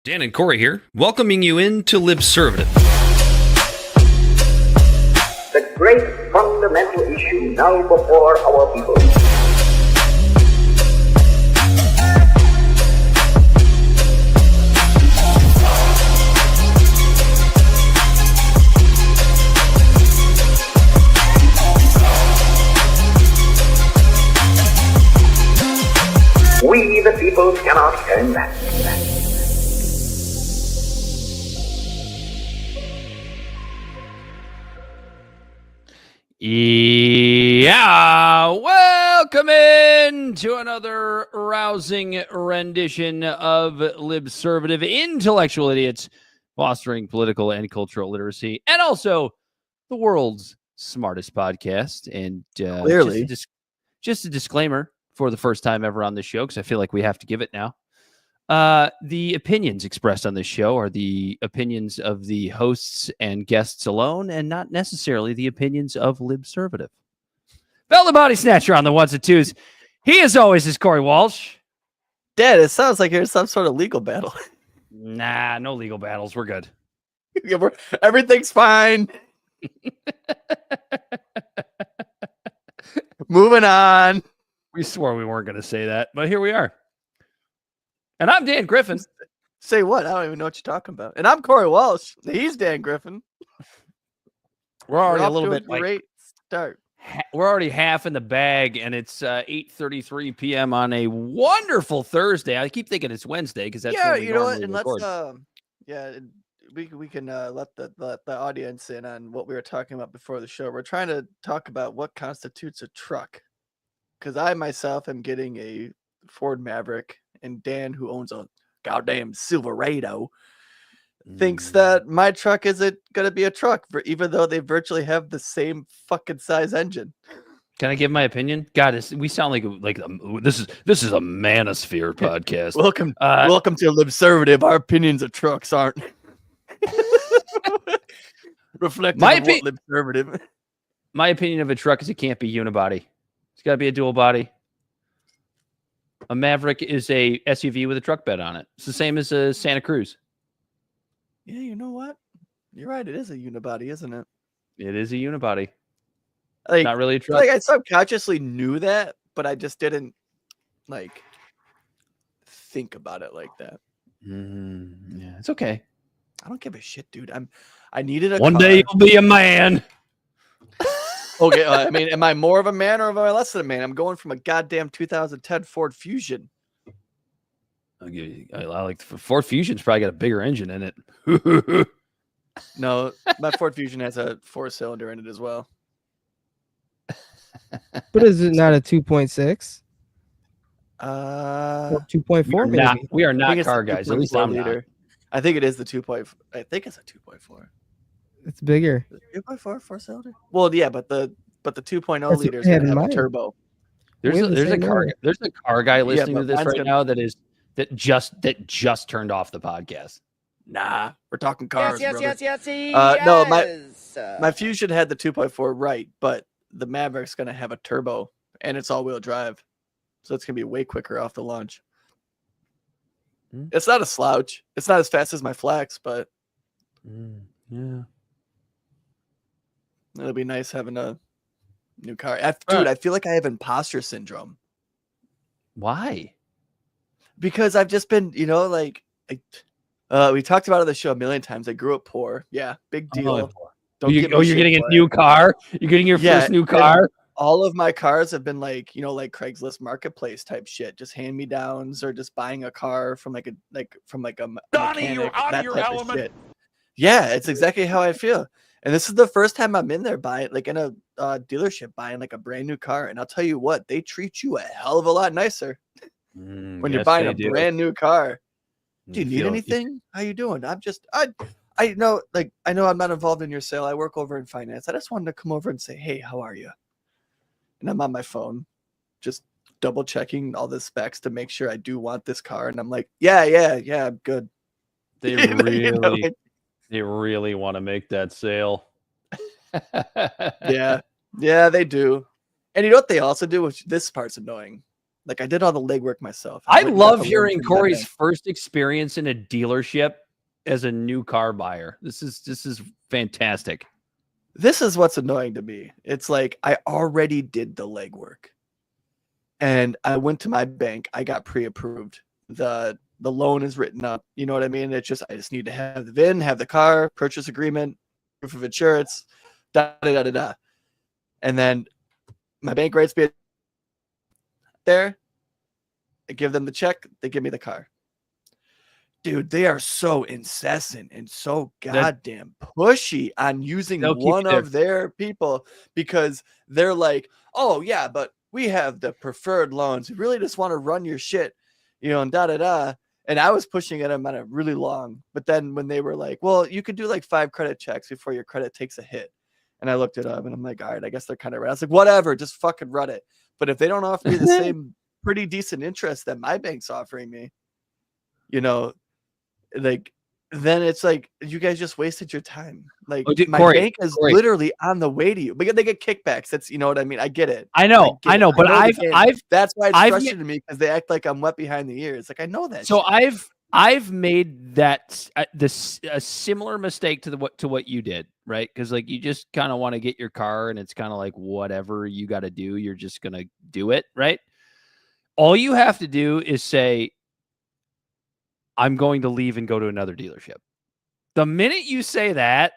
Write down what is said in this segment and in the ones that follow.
Dan and Cory here, welcoming you into Libservative. The great fundamental issue now before our people. We, the people, cannot turn back. Yeah, welcome in to another rousing rendition of Libservative, intellectual idiots fostering political and cultural literacy, and also the world's smartest podcast. And Clearly, just a disclaimer for the first time ever on this show, because I feel like we have to give it now. The opinions expressed on this show are the opinions of the hosts and guests alone, and not necessarily the opinions of Libservative. Bella Body Snatcher on the ones and twos. He, as always, is Cory Walsh. Dad, it sounds like there's some sort of legal battle. Nah, no legal battles. We're good. Yeah, everything's fine. Moving on. We swore we weren't going to say that, but here we are. And I'm Dan Griffin. Say what? I don't even know what you're talking about. And I'm Cory Walsh. He's Dan Griffin. We're already off a little to bit great start. We're already half in the bag, and it's 8:33 p.m. on a wonderful Thursday. I keep thinking it's Wednesday because that's when we you know what? And record. we can let the audience in on what we were talking about before the show. We're trying to talk about what constitutes a truck, because I myself am getting a Ford Maverick, and Dan, who owns a goddamn Silverado, thinks that my truck isn't going to be a truck, even though they virtually have the same fucking size engine. Can I give my opinion? God, we sound like this is a manosphere podcast. Welcome to Libservative. Our opinions of trucks aren't reflective of what Libservative. My opinion of a truck is it can't be unibody. It's got to be a dual body. A Maverick is a SUV with a truck bed on it. It's the same as a Santa Cruz. Yeah, you know what? You're right. It is a unibody, isn't it? It is a unibody. Like, not really a truck. Like I subconsciously knew that, but I just didn't think about it like that. Yeah, it's okay. I don't give a shit, dude. I needed a one car. day you'll be a man. Okay, I mean, am I more of a man or am I less than a man? I'm going from a goddamn 2010 Ford Fusion. I like Ford Fusion's probably got a bigger engine in it. No, my Ford Fusion has a 4-cylinder in it as well. But is it not a 2.6? 2.4 maybe? We are not car guys. At least I'm not. I think it is the 2.4. I think it's a 2.4. It's bigger. 2.4 4-cylinder. Well, yeah, but the 2.0 liters have a turbo. There's a car guy listening to this right now that just turned off the podcast. Nah, we're talking cars. Yes. No, my Fusion had the 2.4 right, but the Maverick's gonna have a turbo and it's all-wheel drive, so it's gonna be way quicker off the launch. It's not a slouch. It's not as fast as my Flex, but yeah. It'll be nice having a new car. Dude, I feel like I have imposter syndrome. Why? Because I've just been, we talked about it on the show a million times. I grew up poor. Yeah, big deal. You're getting a new car? You're getting your first new car? All of my cars have been like Craigslist Marketplace type shit, just hand me downs or just buying a car from a Donnie, you're out of your element. Yeah, it's exactly how I feel. And this is the first time I'm in there buying, in a dealership, buying a brand new car. And I'll tell you what, they treat you a hell of a lot nicer when you're buying a brand new car. Do you need anything? How you doing? I know I'm not involved in your sale. I work over in finance. I just wanted to come over and say, hey, how are you? And I'm on my phone, just double checking all the specs to make sure I do want this car. And I'm like, yeah, I'm good. They really want to make that sale. Yeah, they do. And you know what they also do? Which this part's annoying. Like I did all the legwork myself. I went and got love the loan hearing from my Cory's bank. first experience in a dealership as a new car buyer. This is fantastic. This is what's annoying to me. It's like I already did the legwork. And I went to my bank. I got pre-approved. The loan is written up. You know what I mean? It's just I just need to have the VIN, have the car, purchase agreement, proof of insurance, da da da da da. And then my bank writes me there. I give them the check. They give me the car. Dude, they are so incessant and so goddamn pushy on using one of their people because they're like, oh yeah, but we have the preferred loans. We really just want to run your shit, and da da da. And I was pushing at them on it really long. But then when they were like, well, you could do like 5 credit checks before your credit takes a hit. And I looked it up and I'm like, all right, I guess they're kind of right. I was like, whatever, just fucking run it. But if they don't offer me the same pretty decent interest that my bank's offering me, like then it's like you guys just wasted your time. Like my bank is literally on the way to you because they get kickbacks. That's what I mean. I get it. I know, but that's why it's frustrating me because they act like I'm wet behind the ears. Like I know that. So shit. I've made that a similar mistake to what you did, right? Because like you just kind of want to get your car and it's kind of like whatever you got to do, you're just gonna do it, right? All you have to do is say, I'm going to leave and go to another dealership. The minute you say that,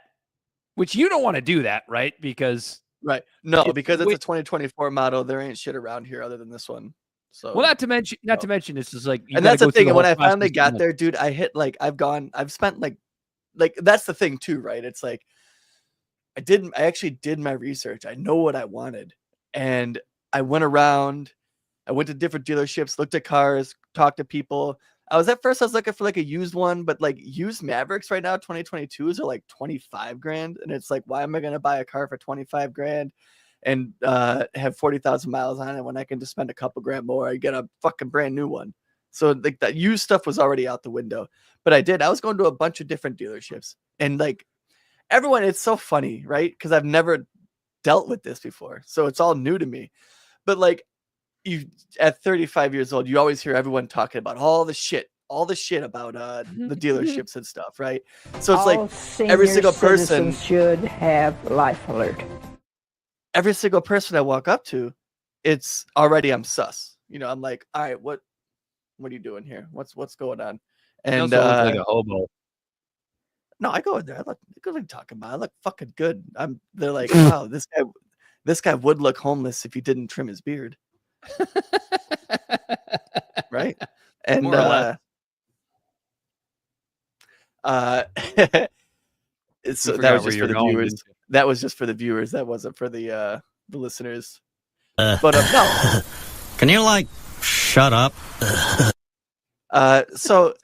which you don't want to do that, right? Because because it's a 2024 model. There ain't shit around here other than this one. So well, not to mention this is like, and that's the thing. And when I finally got there, dude, I hit like I've spent like that's the thing too, right? It's like I actually did my research. I know what I wanted, and I went around. I went to different dealerships, looked at cars, talked to people. I was looking for like a used one, but like used Mavericks right now, 2022s are like 25 grand. And it's like, why am I going to buy a car for 25 grand and have 40,000 miles on it when I can just spend a couple grand more? I get a fucking brand new one. So like that used stuff was already out the window, but I was going to a bunch of different dealerships and like everyone, it's so funny, right? Cause I've never dealt with this before. So it's all new to me, but like, you at 35 years old, you always hear everyone talking about all the shit about the dealerships and stuff, right? So it's like every single person should have life alert. Every single person I walk up to, it's already I'm sus. I'm like, all right, what are you doing here? What's going on? And like a hobo. No, I go in there. I look good. What are you talking about? I look fucking good. They're like, wow, this guy would look homeless if he didn't trim his beard. Right, and more or less. So that was just for the viewers. That was just for the viewers. That wasn't for the listeners. But no, can you like shut up? So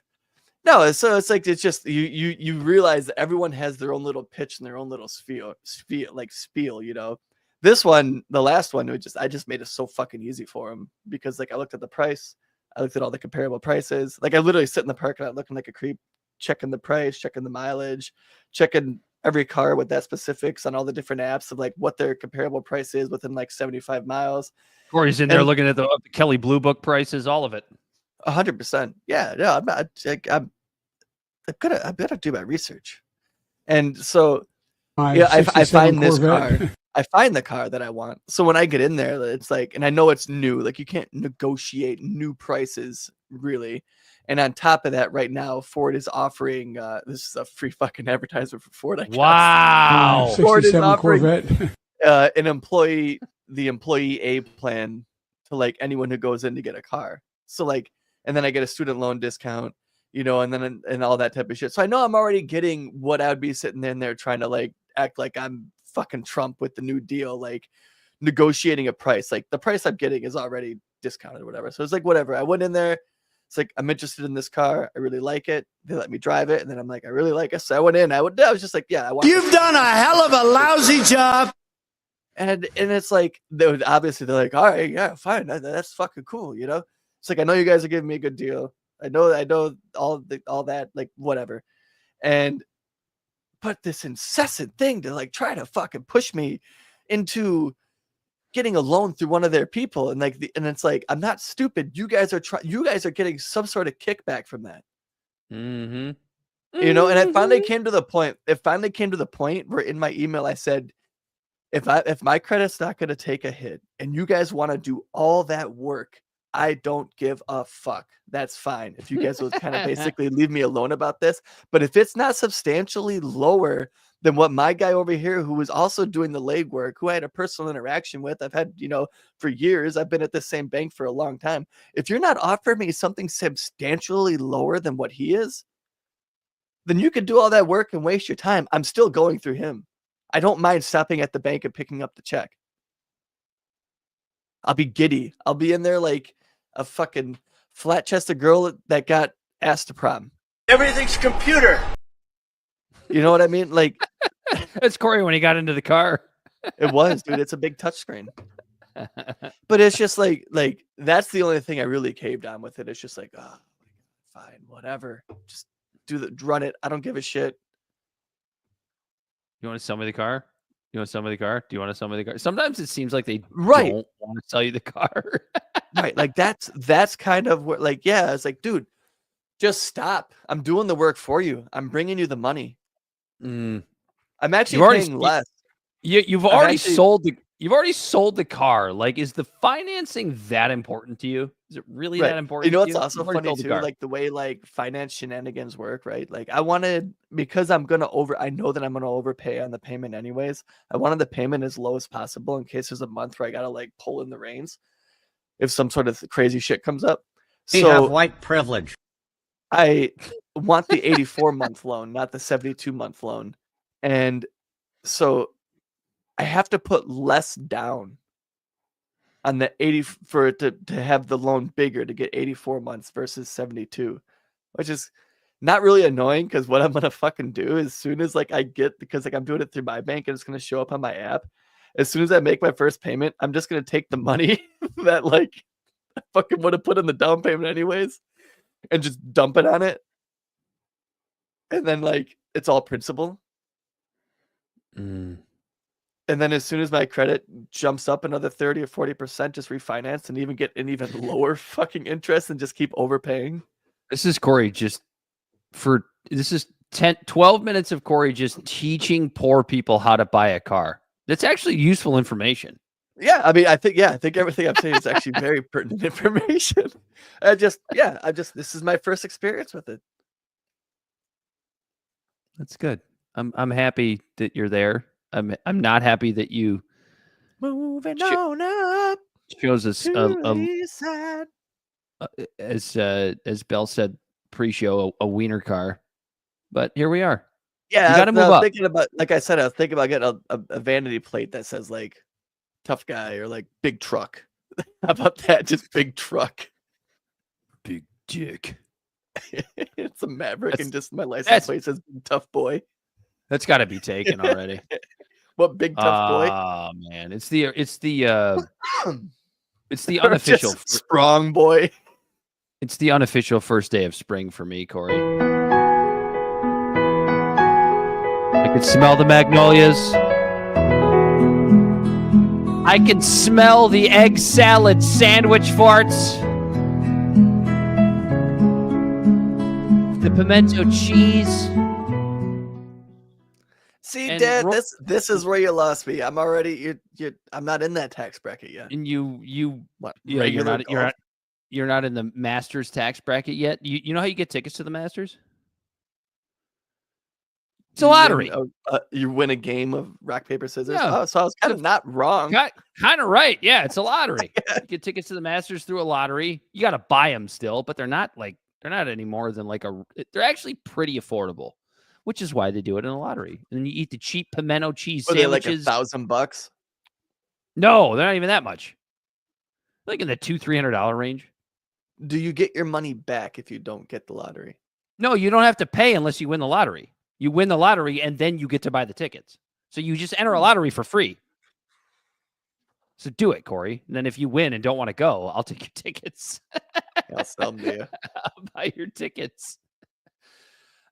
it's like it's just you realize that everyone has their own little pitch and their own little spiel. This one, the last one, I just made it so fucking easy for him because like I looked at the price, I looked at all the comparable prices. Like I literally sit in the parking lot looking like a creep, checking the price, checking the mileage, checking every car with that specifics on all the different apps of like what their comparable price is within like 75 miles. Corey's in there looking at the Kelly Blue Book prices, all of it. 100%. Yeah, no, I better do my research. And so I find this car. I find the car that I want. So when I get in there, it's like, and I know it's new, like you can't negotiate new prices really. And on top of that, right now, Ford is offering, this is a free fucking advertisement for Ford. Wow. Ford is offering the employee A plan to like anyone who goes in to get a car. So like, and then I get a student loan discount, and then, and all that type of shit. So I know I'm already getting what I would be sitting in there trying to like act like I'm fucking Trump with the new deal, like negotiating a price. Like the price I'm getting is already discounted or whatever. So it's like, whatever. I went in there. It's like, I'm interested in this car. I really like it. They let me drive it. And then I'm like, I really like it. So I went in. I was just like, yeah, I want You've done a hell of a lousy job. And it's like, obviously they're like, all right, yeah, fine. That's fucking cool. It's like, I know you guys are giving me a good deal. I know all that, like whatever. But this incessant thing to like try to fucking push me into getting a loan through one of their people, and and it's like, I'm not stupid. You guys are getting some sort of kickback from that. Mm-hmm. You know, and it finally came to the point. It finally came to the point where in my email I said, if my credit's not going to take a hit, and you guys want to do all that work, I don't give a fuck. That's fine. If you guys will kind of basically leave me alone about this, but if it's not substantially lower than what my guy over here, who was also doing the legwork, who I had a personal interaction with, I've had, for years, I've been at the same bank for a long time. If you're not offering me something substantially lower than what he is, then you could do all that work and waste your time. I'm still going through him. I don't mind stopping at the bank and picking up the check. I'll be giddy. I'll be in there like a fucking flat-chested girl that got asked to prom. Everything's computer. You know what I mean? Like, That's Cory when he got into the car. it was, dude. It's a big touchscreen. But it's just like that's the only thing I really caved on with it. It's just like, oh, fine, whatever. Just run it. I don't give a shit. You want to sell me the car? You want to sell me the car? Do you want to sell me the car? Sometimes it seems like they don't want to sell you the car. Right. Like that's kind of what, like, yeah, it's like, dude, just stop. I'm doing the work for you. I'm bringing you the money. I'm actually paying less. You've already sold the car. Like, is the financing that important to you? Is it really that important? You know to what's also funny too? Like the way like finance shenanigans work, right? Like I wanted, because I know that I'm gonna overpay on the payment anyways. I wanted the payment as low as possible in case there's a month where I gotta like pull in the reins if some sort of crazy shit comes up. We have white privilege. I want the 84-month loan, not the 72-month loan. And so I have to put less down on the 80 for it to have the loan bigger to get 84 months versus 72, which is not really annoying because what I'm gonna fucking do as soon as like I get, because like I'm doing it through my bank and it's gonna show up on my app. As soon as I make my first payment, I'm just gonna take the money that like I fucking would have put in the down payment anyways and just dump it on it. And then like it's all principal. And then as soon as my credit jumps up another 30 or 40%, just refinance and even get an even lower fucking interest and just keep overpaying. This is Cory this is 12 minutes of Cory just teaching poor people how to buy a car. That's actually useful information. Yeah, I mean, I think everything I'm saying is actually very pertinent information. This is my first experience with it. That's good. I'm happy that you're there. I'm not happy that you moving on up. Shows us as Bell said pre-show a wiener car, but here we are. Yeah, you got to move up. Thinking about, like I said, I was thinking about getting a vanity plate that says like tough guy or like big truck. How about that? Just big truck, big dick. It's a Maverick, and just my license plate says tough boy. That's got to be taken already. What big tough boy? Oh man, it's the unofficial strong boy. It's the unofficial first day of spring for me, Cory. I can smell the magnolias. I can smell the egg salad sandwich farts. The pimento cheese. See, Dad, this is where you lost me. I'm already I'm not in that tax bracket yet. And you're not in the Masters tax bracket yet. You know how you get tickets to the Masters? It's a lottery. You win a game of rock, paper, scissors. Yeah. Oh, so I was kind of not wrong. Kind of right. Yeah, it's a lottery. You get tickets to the Masters through a lottery. You got to buy them still, but they're not any more than they're actually pretty affordable, which is why they do it in a lottery. And then you eat the cheap pimento cheese sandwiches. Like $1,000? No, they're not even that much. Like in the $200-$300 range. Do you get your money back if you don't get the lottery? No, you don't have to pay unless you win the lottery. You win the lottery and then you get to buy the tickets. So you just enter a lottery for free. So do it, Cory. And then if you win and don't want to go, I'll take your tickets. I'll sell them to you. I'll buy your tickets.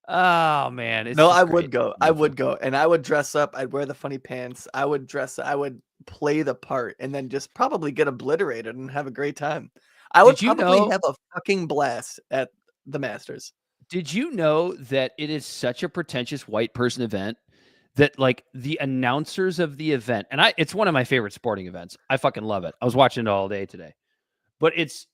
Oh man. No, I would go. I would go. And I would dress up. I'd wear the funny pants. I would dress. I would play the part and then just probably get obliterated and have a great time. I would probably have a fucking blast at the Masters. Did you know that it is such a pretentious white person event that like the announcers of the event, and it's one of my favorite sporting events. I fucking love it. I was watching it all day today, but it's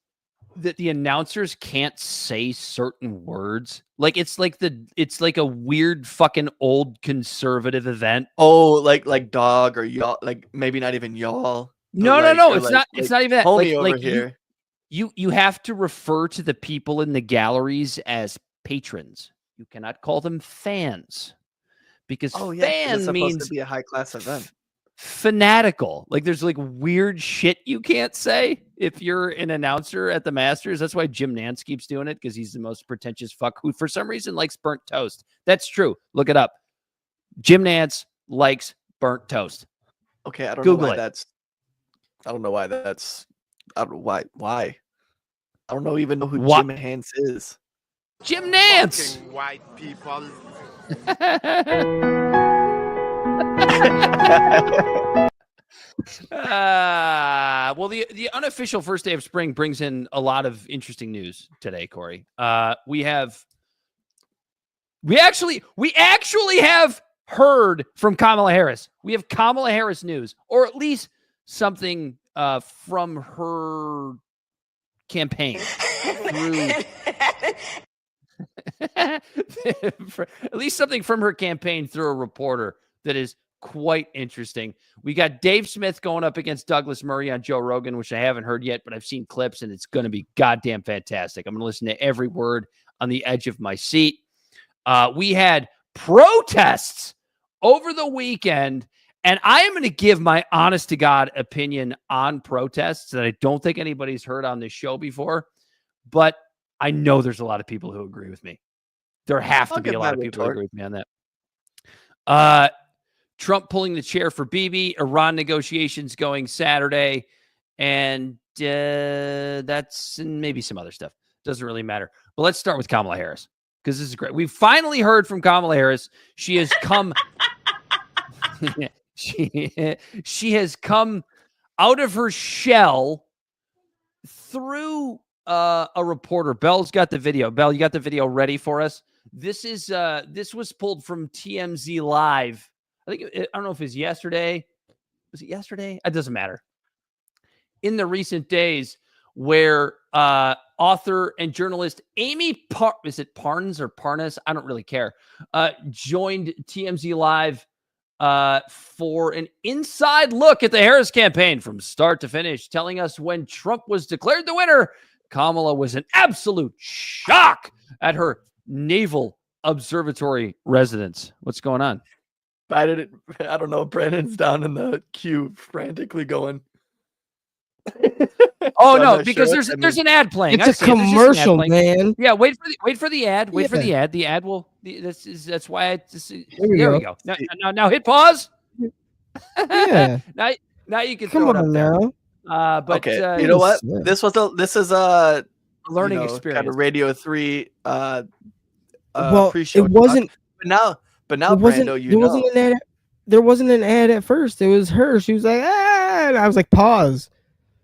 that the announcers can't say certain words. Like it's like a weird fucking old conservative event. Oh, like dog or y'all, like maybe not even y'all. No. It's not even that. Homie over here. You have to refer to the people in the galleries as patrons. You cannot call them fans because fan means to be a high class event. Fanatical. Like there's like weird shit you can't say if you're an announcer at the Masters. That's why Jim Nantz keeps doing it, because he's the most pretentious fuck who for some reason likes burnt toast. That's true. Look it up. Jim Nantz likes burnt toast. Okay, I don't Google know why it. that's. I don't know why that's. I don't know why. Why? I don't even know who Jim Nantz is. Jim Nantz. Fucking white people. Well, the unofficial first day of spring brings in a lot of interesting news today, Corey. We actually have heard from Kamala Harris. We have Kamala Harris news, or at least something from her campaign through at least something from her campaign through a reporter that is quite interesting. We got Dave Smith going up against Douglas Murray on Joe Rogan, which I haven't heard yet, but I've seen clips and it's going to be goddamn fantastic. I'm going to listen to every word on the edge of my seat. We had protests over the weekend, and I am going to give my honest to God opinion on protests that I don't think anybody's heard on this show before, but I know there's a lot of people who agree with me. There have to be a lot of people who agree with me on that. Trump pulling the chair for Bibi, Iran negotiations going Saturday, and that's and maybe some other stuff. Doesn't really matter. But let's start with Kamala Harris, because this is great. We've finally heard from Kamala Harris. She has come she has come out of her shell through a reporter. Bell's got the video. Bell, you got the video ready for us? This was pulled from TMZ Live. I don't know if it's yesterday. Was it yesterday? It doesn't matter. In the recent days, where author and journalist Amy is it Parnes or Parnas? I don't really care. Joined TMZ Live for an inside look at the Harris campaign from start to finish, telling us when Trump was declared the winner, Kamala was in absolute shock at her Naval Observatory residence. What's going on? I don't know. Brandon's down in the queue frantically going. Oh, no, because there's an ad playing. It's a commercial, man. Yeah, wait for the ad. Wait for the ad. The ad will. That's why there we go. Now hit pause. Yeah. now you can Come throw it up on there. now. But okay, you know what? This is a learning experience. Kind of Radio 3 well, pre-show it wasn't. But now, Brando, there wasn't an ad at first. It was her. She was like, and I was like, pause.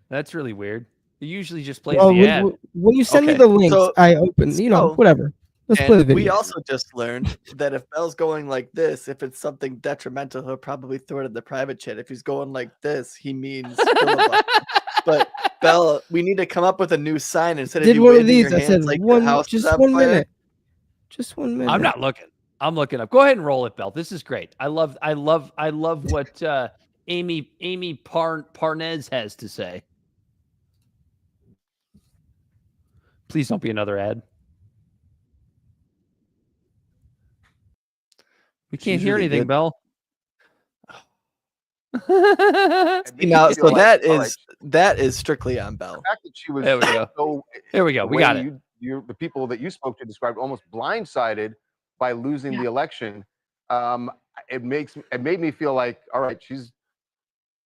That's really weird. It usually just plays the ad. When you send me the links, I open, whatever. Let's play the video. We also just learned that if Bell's going like this, if it's something detrimental, he'll probably throw it in the private chat. If he's going like this, he means filibuster. But Bell, we need to come up with a new sign instead of Did you one of waving these. your I said, hands like your house is on fire. Just 1 minute. I'm not looking. I'm looking up. Go ahead and roll it, Bell. This is great. I love what Amy Parnes has to say. Please don't be another ad. We can't hear anything, Bell. Now, so that is strictly on Bell. The fact that she was there we go. There we go. We got it. The people that you spoke to described almost blindsided by losing the election. It made me feel like, all right, she's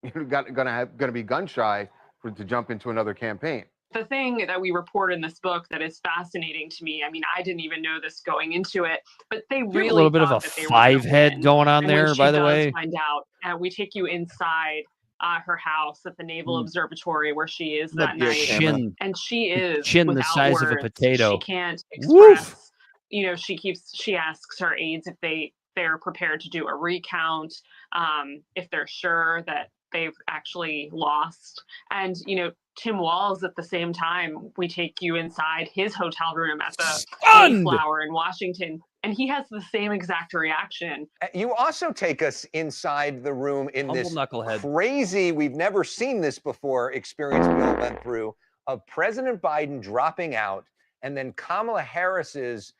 gonna be gun shy to jump into another campaign. The thing that we report in this book that is fascinating to me, I mean, I didn't even know this going into it, but they really a little bit of a five head going on there, by the way. Find out, and we take you inside her house at the Naval Observatory where she is that beer night. Chin, And she is chin the without size of a words. potato. She can't Woof. express, she asks her aides if they're prepared to do a recount, if they're sure that they've actually lost. And, Tim Walz, at the same time, we take you inside his hotel room at the Mayflower in Washington, and he has the same exact reaction. You also take us inside the room in Humble this knucklehead. crazy, we've never seen this before experience we all went through of President Biden dropping out and then Kamala Harris's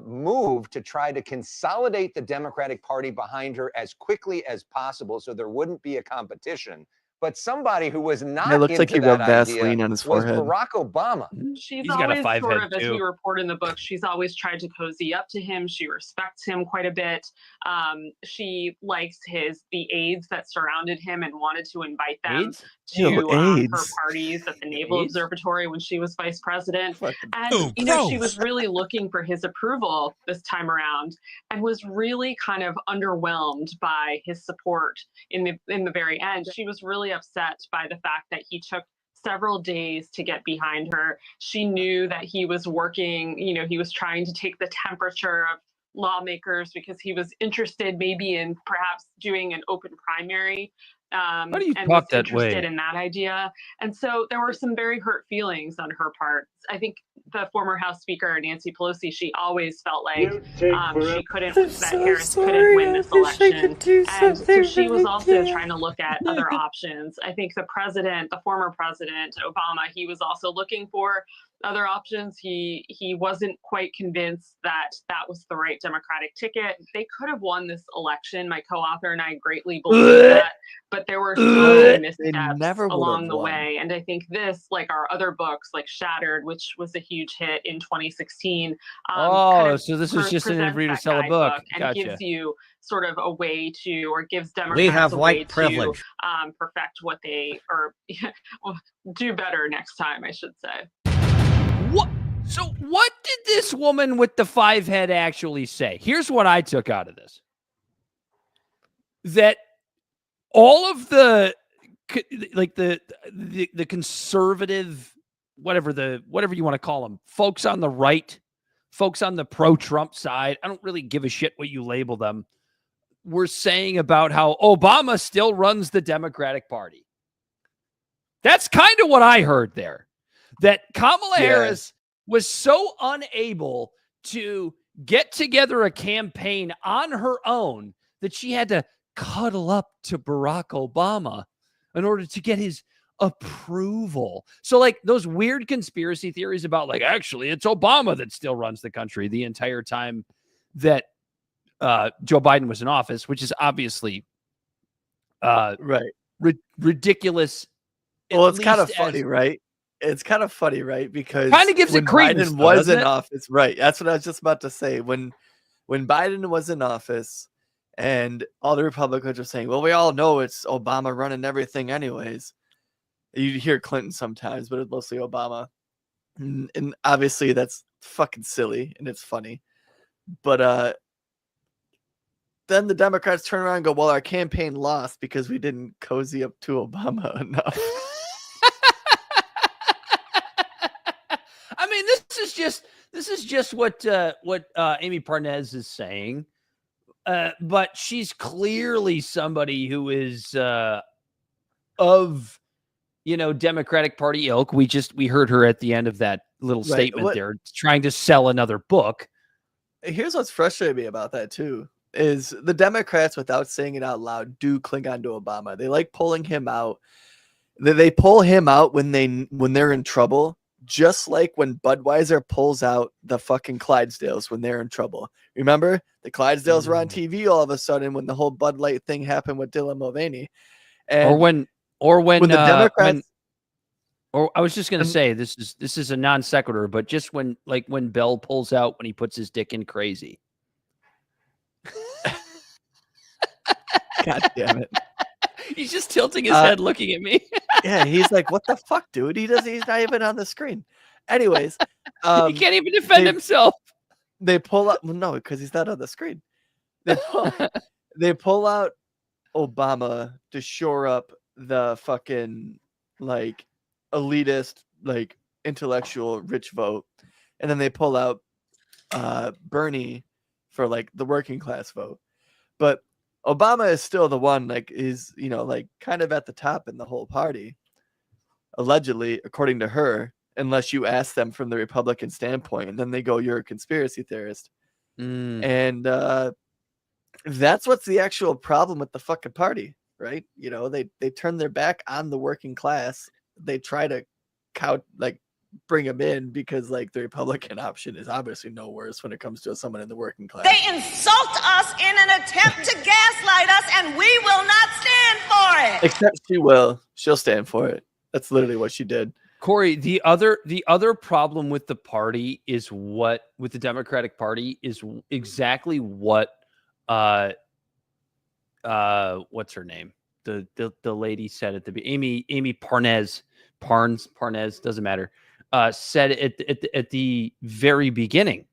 move to try to consolidate the Democratic Party behind her as quickly as possible so there wouldn't be a competition. But somebody who was not It looks like he into rubbed that Vaseline idea on his was forehead. Barack Obama. She's got a always five sort head, of, as too. we report in the book, she's always tried to cozy up to him. She respects him quite a bit. She likes the aides that surrounded him and wanted to invite them to her parties at the Naval Observatory when she was vice president. And, she was really looking for his approval this time around and was really kind of underwhelmed by his support in the very end. She was really upset by the fact that he took several days to get behind her. She knew that he was working, he was trying to take the temperature of lawmakers because he was interested maybe in perhaps doing an open primary. Why do you and talk was that interested way? in that idea. And so there were some very hurt feelings on her part. I think the former House Speaker, Nancy Pelosi, she always felt like she couldn't, Harris couldn't win this election. And so she was also trying to look at other options. I think the former president, Obama, he was also looking for other options. He wasn't quite convinced that was the right Democratic ticket. They could have won this election. My co-author and I greatly believe that, but there were so many missteps along the way. And I think this, like our other books, like Shattered, which was a huge hit in 2016. So this is just an interview to sell a book. And gives you sort of a way to, or gives Democrats We have a white way privilege. to perfect what they, or do better next time, I should say. What? So what did this woman with the 5 head actually say? Here's what I took out of this. That all of the conservative, whatever you want to call them, folks on the right, folks on the pro-Trump side, I don't really give a shit what you label them, were saying about how Obama still runs the Democratic Party. That's kind of what I heard there. That Kamala Harris was so unable to get together a campaign on her own that she had to cuddle up to Barack Obama in order to get his approval. So like those weird conspiracy theories about like, actually, it's Obama that still runs the country the entire time that Joe Biden was in office, which is obviously ridiculous. Well, it's kind of funny, right? It's kind of funny, right? Because kind of gives it credence. Biden was in office, right? That's what I was just about to say. When Biden was in office, and all the Republicans were saying, "Well, we all know it's Obama running everything, anyways." You hear Clinton sometimes, but it's mostly Obama, and obviously that's fucking silly and it's funny. But then the Democrats turn around and go, "Well, our campaign lost because we didn't cozy up to Obama enough." I mean, this is just what Amy Parnez is saying, but she's clearly somebody who is of Democratic Party ilk. We heard her at the end of that little statement there, trying to sell another book. Here's what's frustrating me about that too: is the Democrats, without saying it out loud, do cling on to Obama. They like pulling him out. They pull him out when they're in trouble. Just like when Budweiser pulls out the fucking Clydesdales when they're in trouble. Remember? The Clydesdales were on TV all of a sudden when the whole Bud Light thing happened with Dylan Mulvaney. And or when the Democrats... I was just going to say, this is a non sequitur, but just when Bell pulls out when he puts his dick in Crazy. God damn it. He's just tilting his head looking at me. Yeah, he's like, what the fuck, dude? He's not even on the screen. Anyways. He can't even defend himself. They pull out, well, no, because he's not on the screen. They pull out Obama to shore up the fucking like elitist, like intellectual, rich vote, and then they pull out Bernie for like the working class vote. But Obama is still the one, like, is, you know, like kind of at the top in the whole party, allegedly, according to her, unless you ask them from the Republican standpoint, and then they go, "You're a conspiracy theorist." And that's what's the actual problem with the fucking party, right? You know, they turn their back on the working class. They try to bring them in because like the Republican option is obviously no worse when it comes to someone in the working class. They insult us in an attempt to gaslight us, and we will not stand for it. Except she will. She'll stand for it. That's literally what she did. Corey, the other problem with the party is with the Democratic Party is exactly what what's her name? The lady said at the Amy Parnes doesn't matter. Said at the very beginning,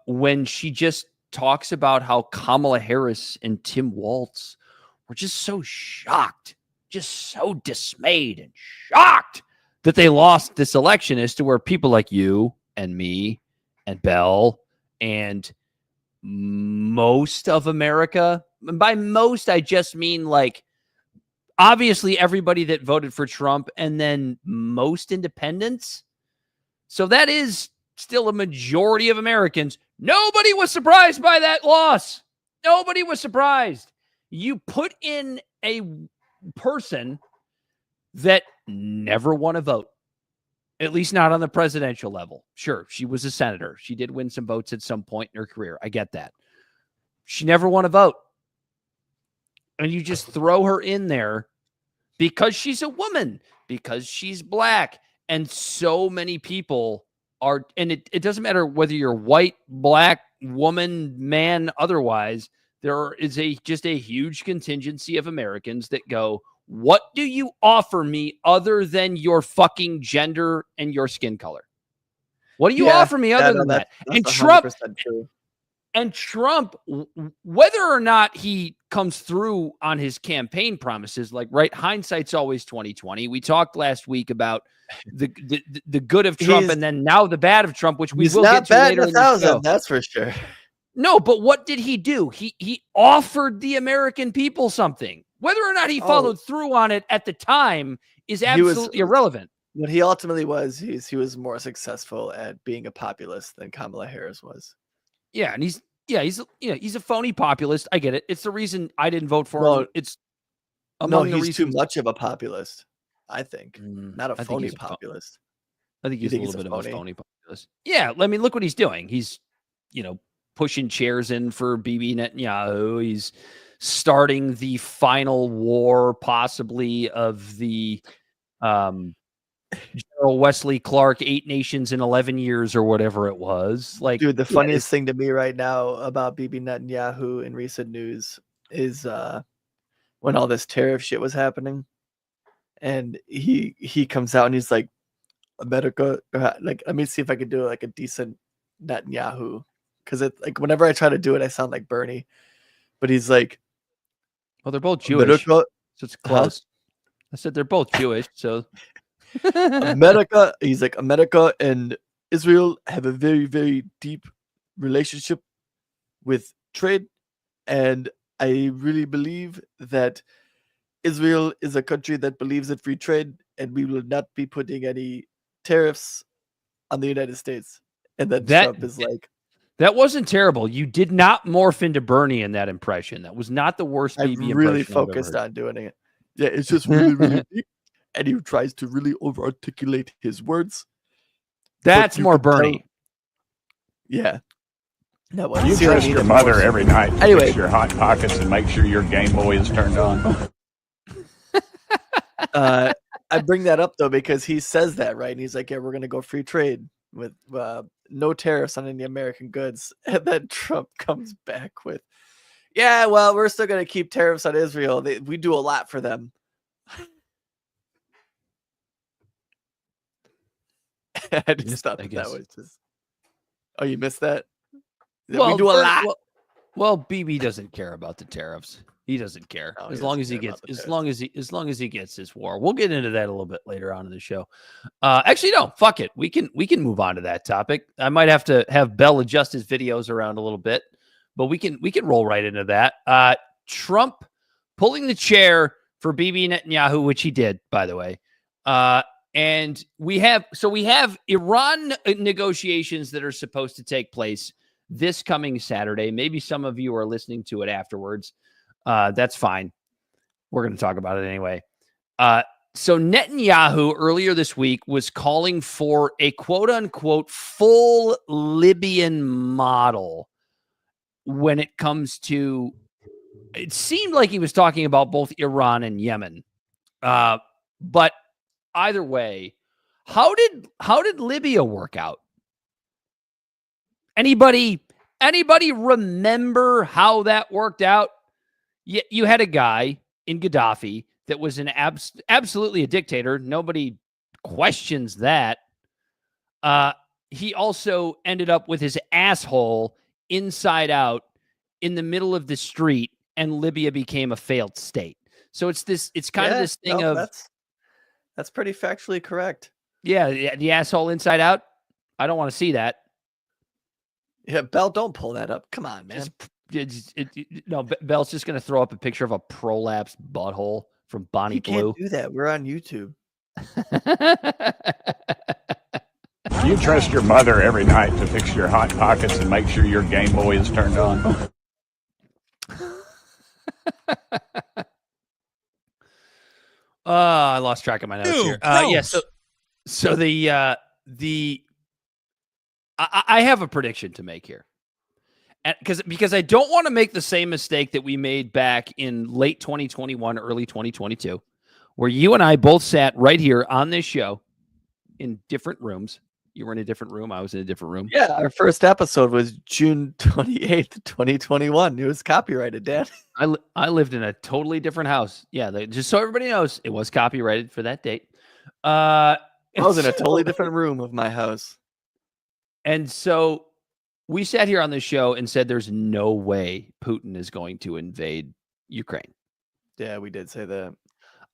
when she just talks about how Kamala Harris and Tim Walz were just so shocked, just so dismayed and shocked that they lost this election, as to where people like you and me and Bell and most of America, and by most I just mean like obviously everybody that voted for Trump and then most independents. So that is still a majority of Americans. Nobody was surprised by that loss. Nobody was surprised. You put in a person that never won a vote, at least not on the presidential level. Sure, she was a senator. She did win some votes at some point in her career. I get that. She never won a vote. And you just throw her in there because she's a woman, because she's black. And so many people are, and it doesn't matter whether you're white, black, woman, man, otherwise, there is just a huge contingency of Americans that go, what do you offer me other than your fucking gender and your skin color? What do you offer me other than that? And Trump, whether or not he comes through on his campaign promises, like, right, hindsight's always 2020. We talked last week about the good of Trump and then now the bad of Trump, which we will get to later in the show. That's for sure. No, but what did he do? He offered the American people something. Whether or not he followed through on it at the time is absolutely irrelevant. What he ultimately was, he was more successful at being a populist than Kamala Harris was. Yeah, and he's a phony populist. I get it. It's the reason I didn't vote for him. It's he's too much of a populist, I think. Not a phony populist. I think he's a little bit of a phony populist. Yeah, I mean, look what he's doing. He's, pushing chairs in for Bibi Netanyahu. He's starting the final war, possibly, of the General Wesley Clark 8 Nations in 11 years or whatever it was. Like, dude, the funniest thing to me right now about Bibi Netanyahu in recent news is when all this tariff shit was happening, and he comes out and he's like, America, like, let me see if I could do like a decent Netanyahu, because it, like, whenever I try to do it, I sound like Bernie, but he's like, well, they're both Jewish, so it's close. I said they're both Jewish, so America. He's like, America and Israel have a very, very deep relationship with trade, and I really believe that Israel is a country that believes in free trade, and we will not be putting any tariffs on the United States. And then Trump is like, that wasn't terrible. You did not morph into Bernie in that impression. That was not the worst BB impression. I really focused on doing it. Yeah, it's just really, really deep. And he tries to really over-articulate his words. That's more Bernie. Yeah. No, you trust your mother every night to anyway, fix your Hot Pockets and make sure your Game Boy is turned on. I bring that up, though, because he says that, right? And he's like, yeah, we're going to go free trade with no tariffs on any American goods. And then Trump comes back with, yeah, well, we're still going to keep tariffs on Israel. We do a lot for them. I just thought that was just... Oh, you missed that? Well, we do a lot. Well, BB doesn't care about the tariffs. He doesn't care No, as long as he gets as long as he gets his war. We'll get into that a little bit later on in the show. Actually, no, fuck it. We can move on to that topic. I might have to have Bell adjust his videos around a little bit, but we can roll right into that. Trump pulling the chair for Bibi Netanyahu, which he did, by the way. And we have Iran negotiations that are supposed to take place this coming Saturday. Maybe some of you are listening to it afterwards. That's fine. We're going to talk about it anyway. So Netanyahu earlier this week was calling for a quote unquote full Libyan model when it comes to, it seemed like he was talking about both Iran and Yemen. But either way, how did Libya work out? Anybody remember how that worked out? You had a guy in Gaddafi that was an absolutely a dictator. Nobody questions that. He also ended up with his asshole inside out in the middle of the street, and Libya became a failed state. So it's kind of this thing of that's pretty factually correct. Yeah, the asshole inside out. I don't want to see that. Yeah, Bell, don't pull that up. Come on, man. No, Bell's just going to throw up a picture of a prolapsed butthole from Bonnie Blue. Can't do that. We're on YouTube. You trust your mother every night to fix your hot pockets and make sure your Game Boy is turned on. I lost track of my notes here. Yeah, so I have a prediction to make here. Because I don't want to make the same mistake that we made back in late 2021, early 2022, where you and I both sat right here on this show in different rooms. You were in a different room. I was in a different room. Yeah, our first episode was June 28th, 2021. It was copyrighted, Dad. I lived in a totally different house. Yeah, just so everybody knows, it was copyrighted for that date. I was in a totally different room of my house. And so we sat here on this show and said there's no way Putin is going to invade Ukraine. Yeah, we did say that.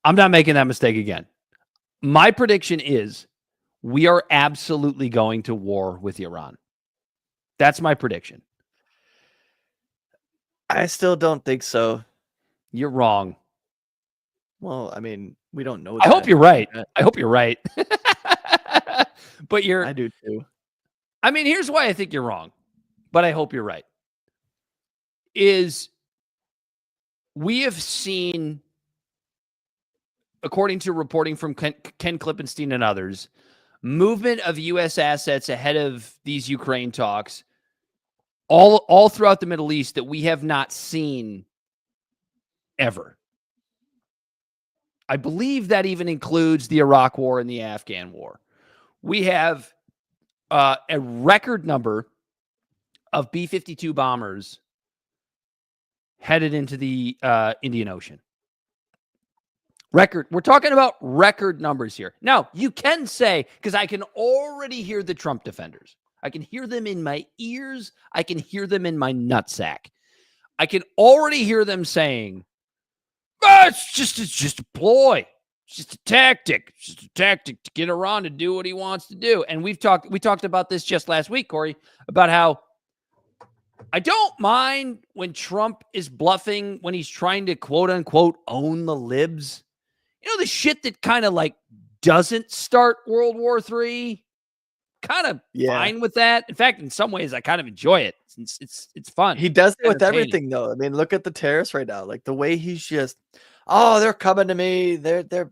I'm not making that mistake again. My prediction is we are absolutely going to war with Iran. That's my prediction. I still don't think so. You're wrong. Well, I mean, we don't know. I hope you're right. I hope you're right. But I do too. I mean, here's why I think you're wrong, but I hope you're right. Is we have seen, according to reporting from Ken Klippenstein and others, movement of U.S. assets ahead of these Ukraine talks all throughout the Middle East that we have not seen ever. I believe that even includes the Iraq War and the Afghan War. We have a record number of B-52 bombers headed into the Indian Ocean. We're talking about record numbers here. Now, you can say, because I can already hear the Trump defenders. I can hear them in my ears. I can hear them in my nutsack. I can already hear them saying, it's just a ploy. It's just a tactic. It's just a tactic to get Iran to do what he wants to do. And we talked about this just last week, Cory, about how I don't mind when Trump is bluffing when he's trying to quote unquote own the libs. You know, the shit that kind of like doesn't start World War III. Kind of fine with that. In fact, in some ways, I kind of enjoy it. It's fun. He does it with everything, though. I mean, look at the terrorists right now. Like the way he's just, they're coming to me. They're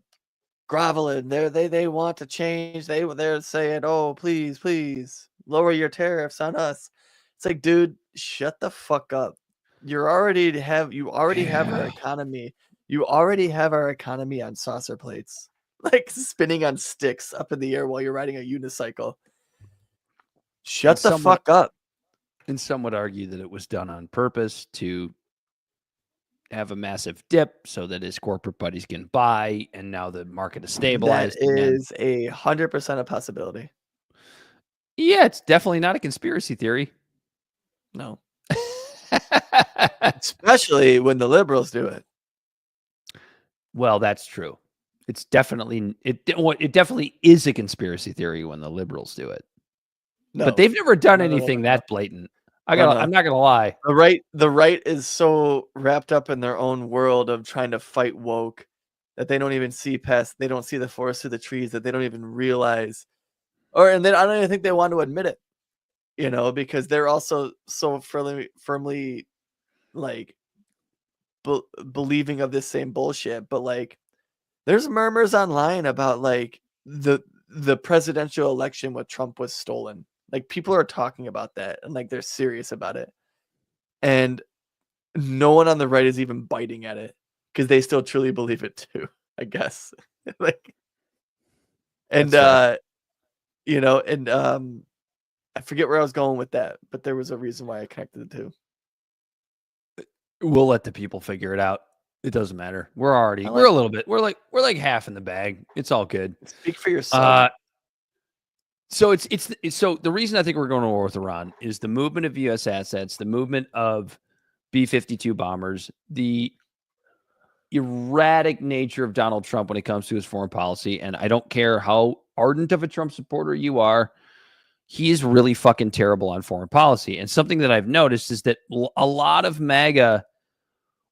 groveling. They want to change. They're saying, please lower your tariffs on us. It's like, dude, shut the fuck up. You already have our economy. You already have our economy on saucer plates, like spinning on sticks up in the air while you're riding a unicycle. Shut the fuck up. And some would argue that it was done on purpose to have a massive dip so that his corporate buddies can buy, and now the market is stabilized. That is 100% a possibility. Yeah, it's definitely not a conspiracy theory. No. Especially when the liberals do it. Well, that's true. It's definitely it definitely is a conspiracy theory when the liberals do it. No, but they've never done no, anything no. that blatant. I'm not gonna lie. The right is so wrapped up in their own world of trying to fight woke that they don't even see past. They don't see the forest through the trees. That they don't even realize, and then I don't even think they want to admit it. Because they're also so firmly like believing of this same bullshit. But like, there's murmurs online about like the presidential election with Trump was stolen. Like, people are talking about that and like they're serious about it, and no one on the right is even biting at it because they still truly believe it too, I guess. Like, and I forget where I was going with that, but there was a reason why I connected the two. We'll let the people figure it out. It doesn't matter. We're a little bit. We're like half in the bag. It's all good. Speak for yourself. So so the reason I think we're going to war with Iran is the movement of U.S. assets, the movement of B-52 bombers, the erratic nature of Donald Trump when it comes to his foreign policy. And I don't care how ardent of a Trump supporter you are, he is really fucking terrible on foreign policy. And something that I've noticed is that a lot of MAGA,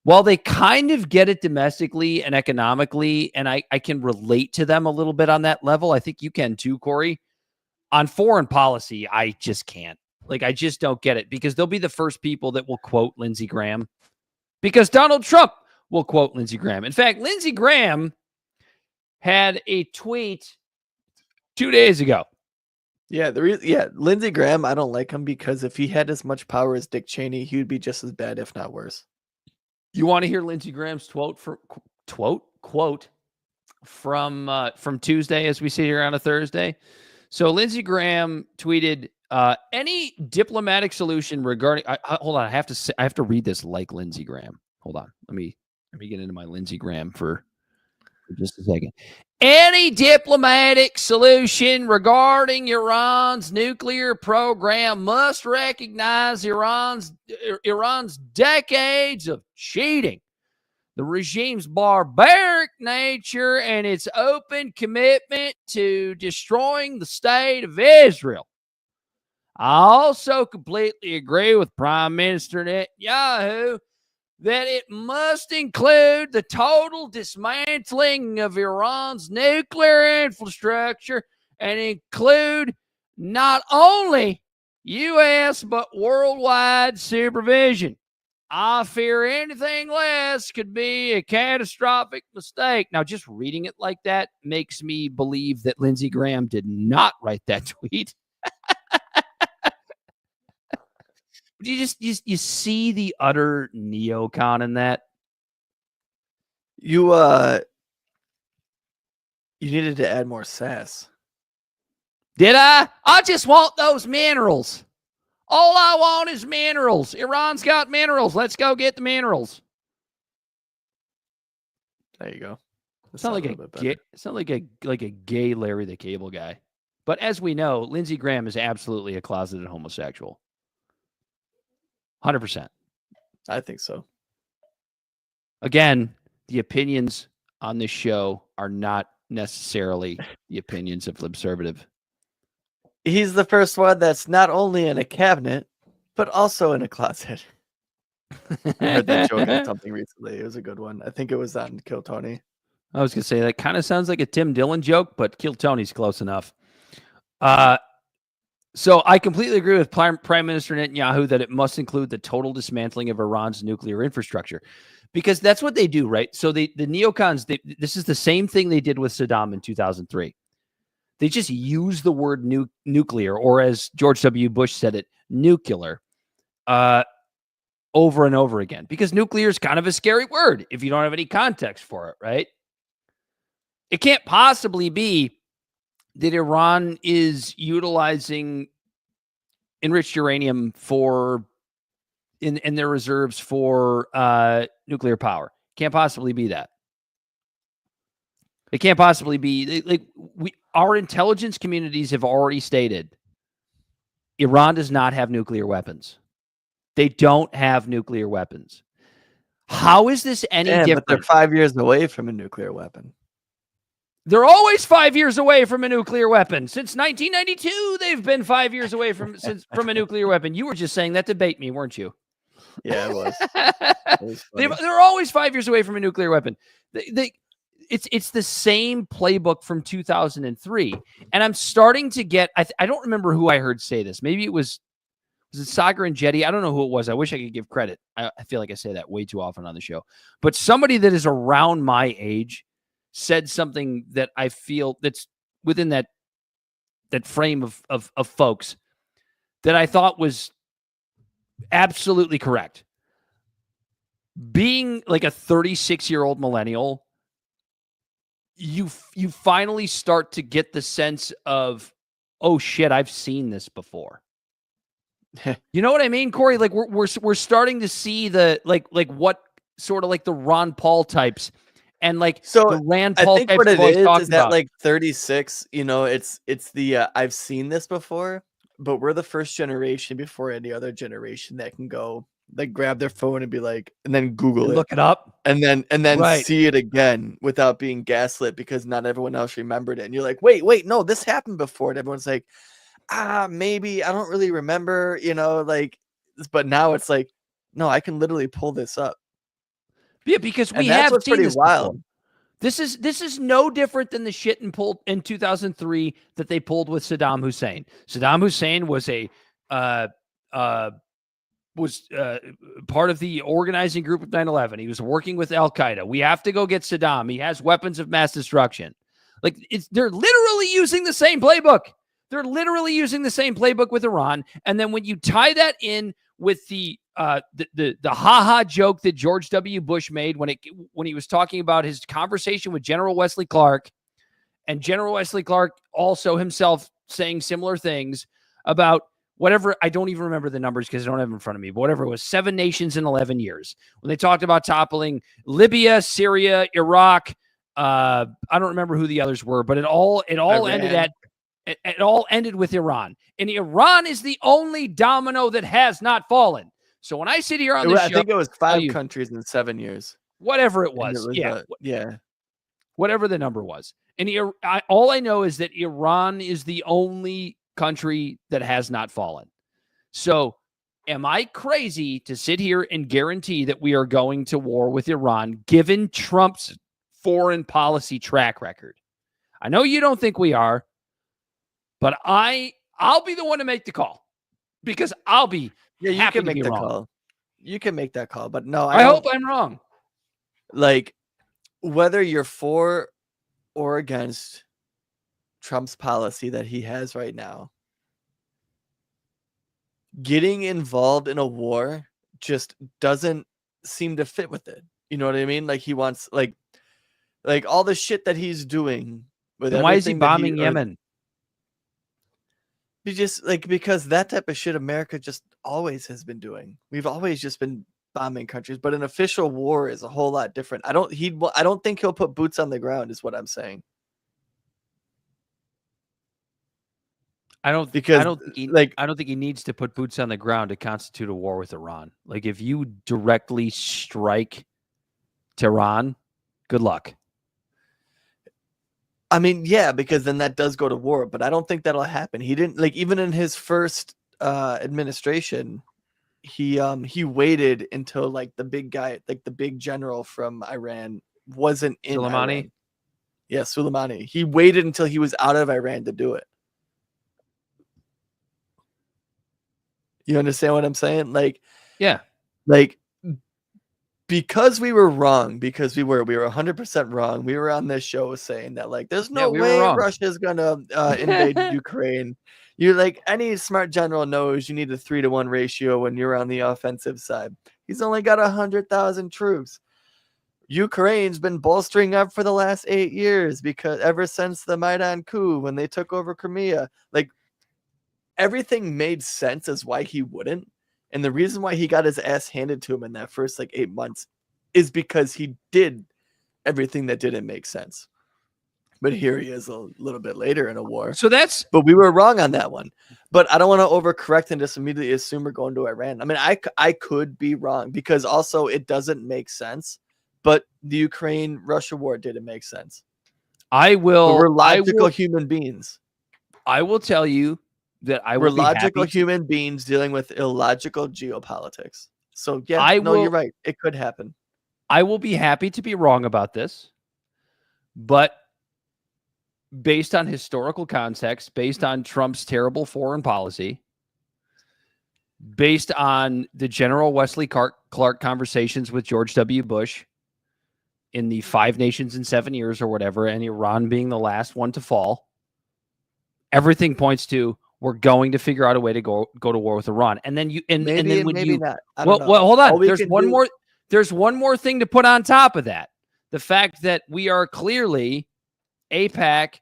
while they kind of get it domestically and economically, and I can relate to them a little bit on that level, I think you can too, Cory. On foreign policy, I just can't. Like, I just don't get it, because they'll be the first people that will quote Lindsey Graham, because Donald Trump will quote Lindsey Graham. In fact, Lindsey Graham had a tweet 2 days ago. Yeah, Lindsey Graham, I don't like him because if he had as much power as Dick Cheney, he would be just as bad, if not worse. You want to hear Lindsey Graham's quote from Tuesday as we sit here on a Thursday? So Lindsey Graham tweeted, any diplomatic solution regarding hold on, I have to read this like Lindsey Graham. Hold on. Let me get into my Lindsey Graham for just a second. Any diplomatic solution regarding Iran's nuclear program must recognize Iran's decades of cheating, the regime's barbaric nature, and its open commitment to destroying the state of Israel. I also completely agree with Prime Minister Netanyahu that it must include the total dismantling of Iran's nuclear infrastructure and include not only U.S. but worldwide supervision. I fear anything less could be a catastrophic mistake. Now, just reading it like that makes me believe that Lindsey Graham did not write that tweet. You see the utter neocon in that? You needed to add more sass. Did I? I just want those minerals. All I want is minerals. Iran's got minerals. Let's go get the minerals. There you go. It's not like a gay Larry the Cable Guy. But as we know, Lindsey Graham is absolutely a closeted homosexual. 100%. I think so. Again, the opinions on this show are not necessarily the opinions of Libservative. He's the first one that's not only in a cabinet, but also in a closet. I heard that joke on something recently. It was a good one. I think it was on Kill Tony. I was going to say, that kind of sounds like a Tim Dillon joke, but Kill Tony's close enough. So I completely agree with Prime Minister Netanyahu that it must include the total dismantling of Iran's nuclear infrastructure, because that's what they do, right? So the neocons, this is the same thing they did with Saddam in 2003. They just use the word nuclear, or as George W. Bush said it, nuclear, over and over again, because nuclear is kind of a scary word if you don't have any context for it, right? It can't possibly be that Iran is utilizing enriched uranium in their reserves for nuclear power. Can't possibly be that. It can't possibly be our intelligence communities have already stated Iran does not have nuclear weapons. They don't have nuclear weapons. How is this any different? But they're 5 years away from a nuclear weapon. They're always 5 years away from a nuclear weapon. Since 1992, they've been 5 years away from a nuclear weapon. You were just saying that to bait me, weren't you? Yeah, it was. They're always 5 years away from a nuclear weapon. It's the same playbook from 2003. And I'm starting to get, I don't remember who I heard say this. Maybe it was it Sagar and Jetty? I don't know who it was. I wish I could give credit. I feel like I say that way too often on the show. But somebody that is around my age said something that I feel that's within that frame of folks that I thought was absolutely correct. Being like a 36-year-old millennial, you finally start to get the sense of, oh shit, I've seen this before. You know what I mean, Cory? Like we're starting to see the like what sort of like the Ron Paul types and like the Rand Paul I think types. what it is that about. Like 36, you know, it's the I've seen this before, but we're the first generation before any other generation that can go like grab their phone and be like, and then Google it, look it up, and then right. see it again without being gaslit because not everyone else remembered it. And you're like, wait, no, this happened before. And everyone's like, maybe I don't really remember, you know, like, but now it's like, no, I can literally pull this up. Yeah, because we have seen pretty this wild. Before. This is no different than the shit pulled in 2003 that they pulled with Saddam Hussein. Saddam Hussein was part of the organizing group of 9/11. He was working with Al Qaeda. We have to go get Saddam. He has weapons of mass destruction. Like they're literally using the same playbook. They're literally using the same playbook with Iran. And then when you tie that in with the ha-ha joke that George W. Bush made when he was talking about his conversation with General Wesley Clark, and General Wesley Clark also himself saying similar things about whatever, I don't even remember the numbers because I don't have them in front of me, but whatever it was, 7 nations in 11 years. When they talked about toppling Libya, Syria, Iraq, I don't remember who the others were, but it all ended with Iran. And Iran is the only domino that has not fallen. So when I sit here on this show, I think it was 5 countries in 7 years. Whatever it was. Whatever the number was. And all I know is that Iran is the only country that has not fallen. So am I crazy to sit here and guarantee that we are going to war with Iran, given Trump's foreign policy track record? I know you don't think we are, but I'll be the one to make the call because I'll be you can make the call. You can make that call, but no, I hope I'm wrong. Like whether you're for or against Trump's policy that he has right now, getting involved in a war just doesn't seem to fit with it. You know what I mean? Like he wants like all the shit that he's doing with why is he bombing Yemen? Because that type of shit America just always has been doing. We've always just been bombing countries, but an official war is a whole lot different. I don't think he'll put boots on the ground is what I'm saying. I don't think he needs to put boots on the ground to constitute a war with Iran. Like if you directly strike Tehran, good luck. I mean, yeah, because then that does go to war, but I don't think that'll happen. He didn't even in his first administration, he waited until like the big guy, like the big general from Iran wasn't in Soleimani. Iran. Yeah, Soleimani. He waited until he was out of Iran to do it. You understand what I'm saying? Like, yeah, like because we were wrong, because we were 100% wrong. We were on this show saying that like, there's no way Russia's gonna invade Ukraine. You're like, any smart general knows you need a 3-to-1 ratio when you're on the offensive side. He's only got 100,000 troops. Ukraine's been bolstering up for the last 8 years because ever since the Maidan coup when they took over Crimea, like everything made sense as why he wouldn't. And the reason why he got his ass handed to him in that first like 8 months is because he did everything that didn't make sense. But here he is a little bit later in a war. So but we were wrong on that one. But I don't want to overcorrect and just immediately assume we're going to Iran. I mean, I could be wrong because also it doesn't make sense. But the Ukraine-Russia war didn't make sense. We're logical human beings. I will tell you that we're logical human beings dealing with illogical geopolitics. So yeah, you're right. It could happen. I will be happy to be wrong about this, but based on historical context, based on Trump's terrible foreign policy, based on the General Wesley Clark conversations with George W. Bush in the 5 nations in 7 years or whatever, and Iran being the last one to fall, everything points to we're going to figure out a way to go to war with Iran. And then maybe not. Well, hold on. There's one more thing to put on top of that. The fact that we are clearly AIPAC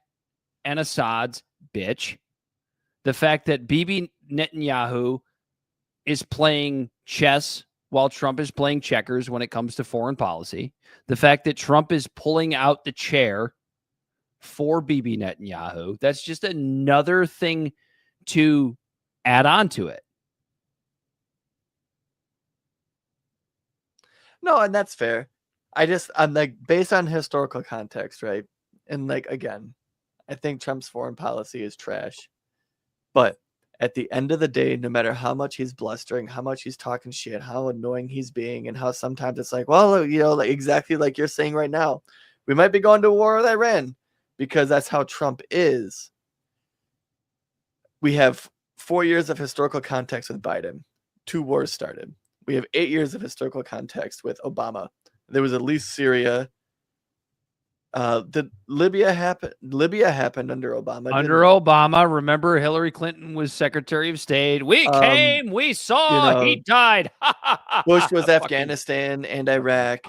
and Assad's bitch. The fact that Bibi Netanyahu is playing chess while Trump is playing checkers when it comes to foreign policy. The fact that Trump is pulling out the chair for Bibi Netanyahu. That's just another thing to add on to it. No, and that's fair. I'm like, based on historical context, right? And like, again, I think Trump's foreign policy is trash. But at the end of the day, no matter how much he's blustering, how much he's talking shit, how annoying he's being, and how sometimes it's like, well, like exactly like you're saying right now, we might be going to war with Iran because that's how Trump is. We have 4 years of historical context with Biden. 2 wars started. We have 8 years of historical context with Obama. There was at least Syria. Did Libya happen? Libya happened under Obama. Under Obama, remember Hillary Clinton was Secretary of State. We came, we saw, he died. Bush was Afghanistan and Iraq.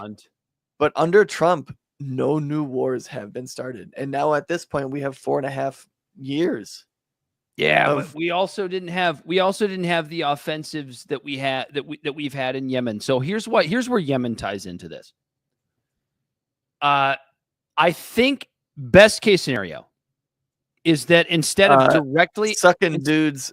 But under Trump, no new wars have been started. And now at this point, we have 4.5 years. Yeah, but we also didn't have the offensives that we had that we've had in Yemen. So here's where Yemen ties into this. I think best case scenario is that instead of directly sucking dudes,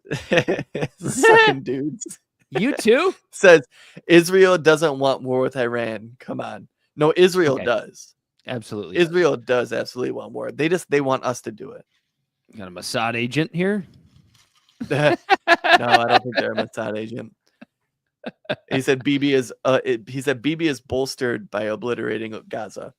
you too says Israel doesn't want war with Iran. Come on, no, Israel does. Absolutely, Israel does absolutely want war. They want us to do it. Got a Mossad agent here? No, I don't think they're a Mossad agent. He said Bibi is bolstered by obliterating Gaza.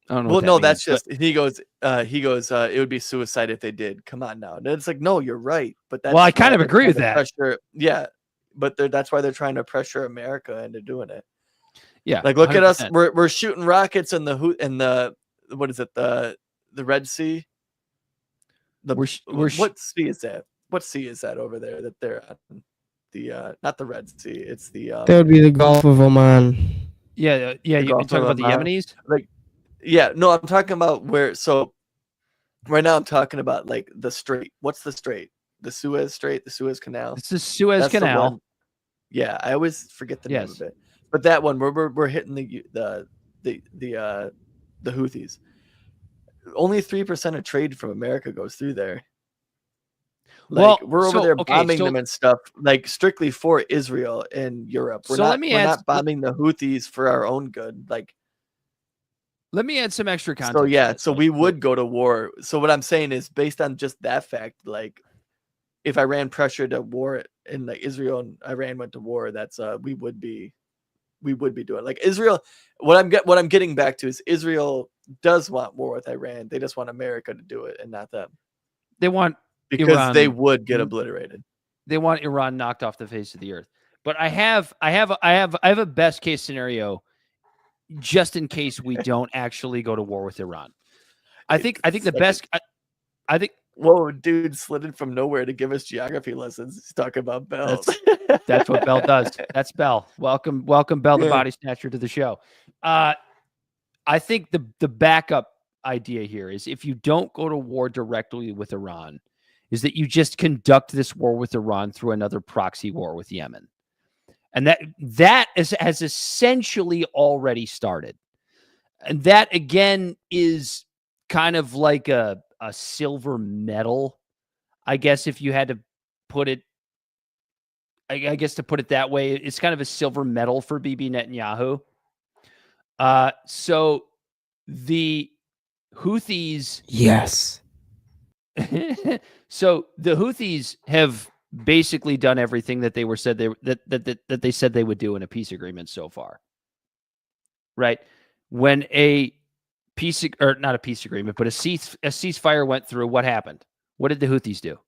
I don't know. Well, no, that's just he goes. It would be suicide if they did. Come on now. And it's like, no, you're right. But that's I kind of agree with that. Pressure, yeah, but that's why they're trying to pressure America into doing it. Yeah, like look 100%. At us. We're shooting rockets in the what is it, the Red Sea. What sea is that? What sea is that over there that they're on? Not the Red Sea. It's the that would be the Gulf of Oman. Yeah. You're talking about the Yemenis. Like, yeah, no, I'm talking about where. So right now, I'm talking about like the strait. What's the strait? The Suez Strait, the Suez Canal. It's the Suez Canal. Yeah, I always forget the name of it. But that one, we're hitting the Houthis. Only 3% of trade from America goes through there. Like, we're over there bombing them and stuff, like strictly for Israel and Europe. We're not bombing the Houthis for our own good. Like, let me add some extra context. So we would go to war. So what I'm saying is, based on just that fact, like, if Iran pressured a war and like Israel and Iran went to war, that's we would be doing like Israel. What I'm getting back to is Israel does want war with Iran. They just want America to do it and not them. They want because Iran, they would get obliterated. They want Iran knocked off the face of the earth. But I have a best case scenario just in case we don't actually go to war with Iran. I think the best. I think. Whoa, dude slid in from nowhere to give us geography lessons. He's talking about Bell. That's what Bell does. That's Bell. Welcome, Bell, the body snatcher, to the show. I think the backup idea here is if you don't go to war directly with Iran, is that you just conduct this war with Iran through another proxy war with Yemen. And that has essentially already started. And that, again, is kind of like a silver medal, I guess, if you had to put it, I guess to put it that way, it's kind of a silver medal for Bibi Netanyahu. So the Houthis. Yes. So the Houthis have basically done everything that they were said that they said they would do in a peace agreement so far. Right? When a not a peace agreement, but a ceasefire went through, what happened? What did the Houthis do?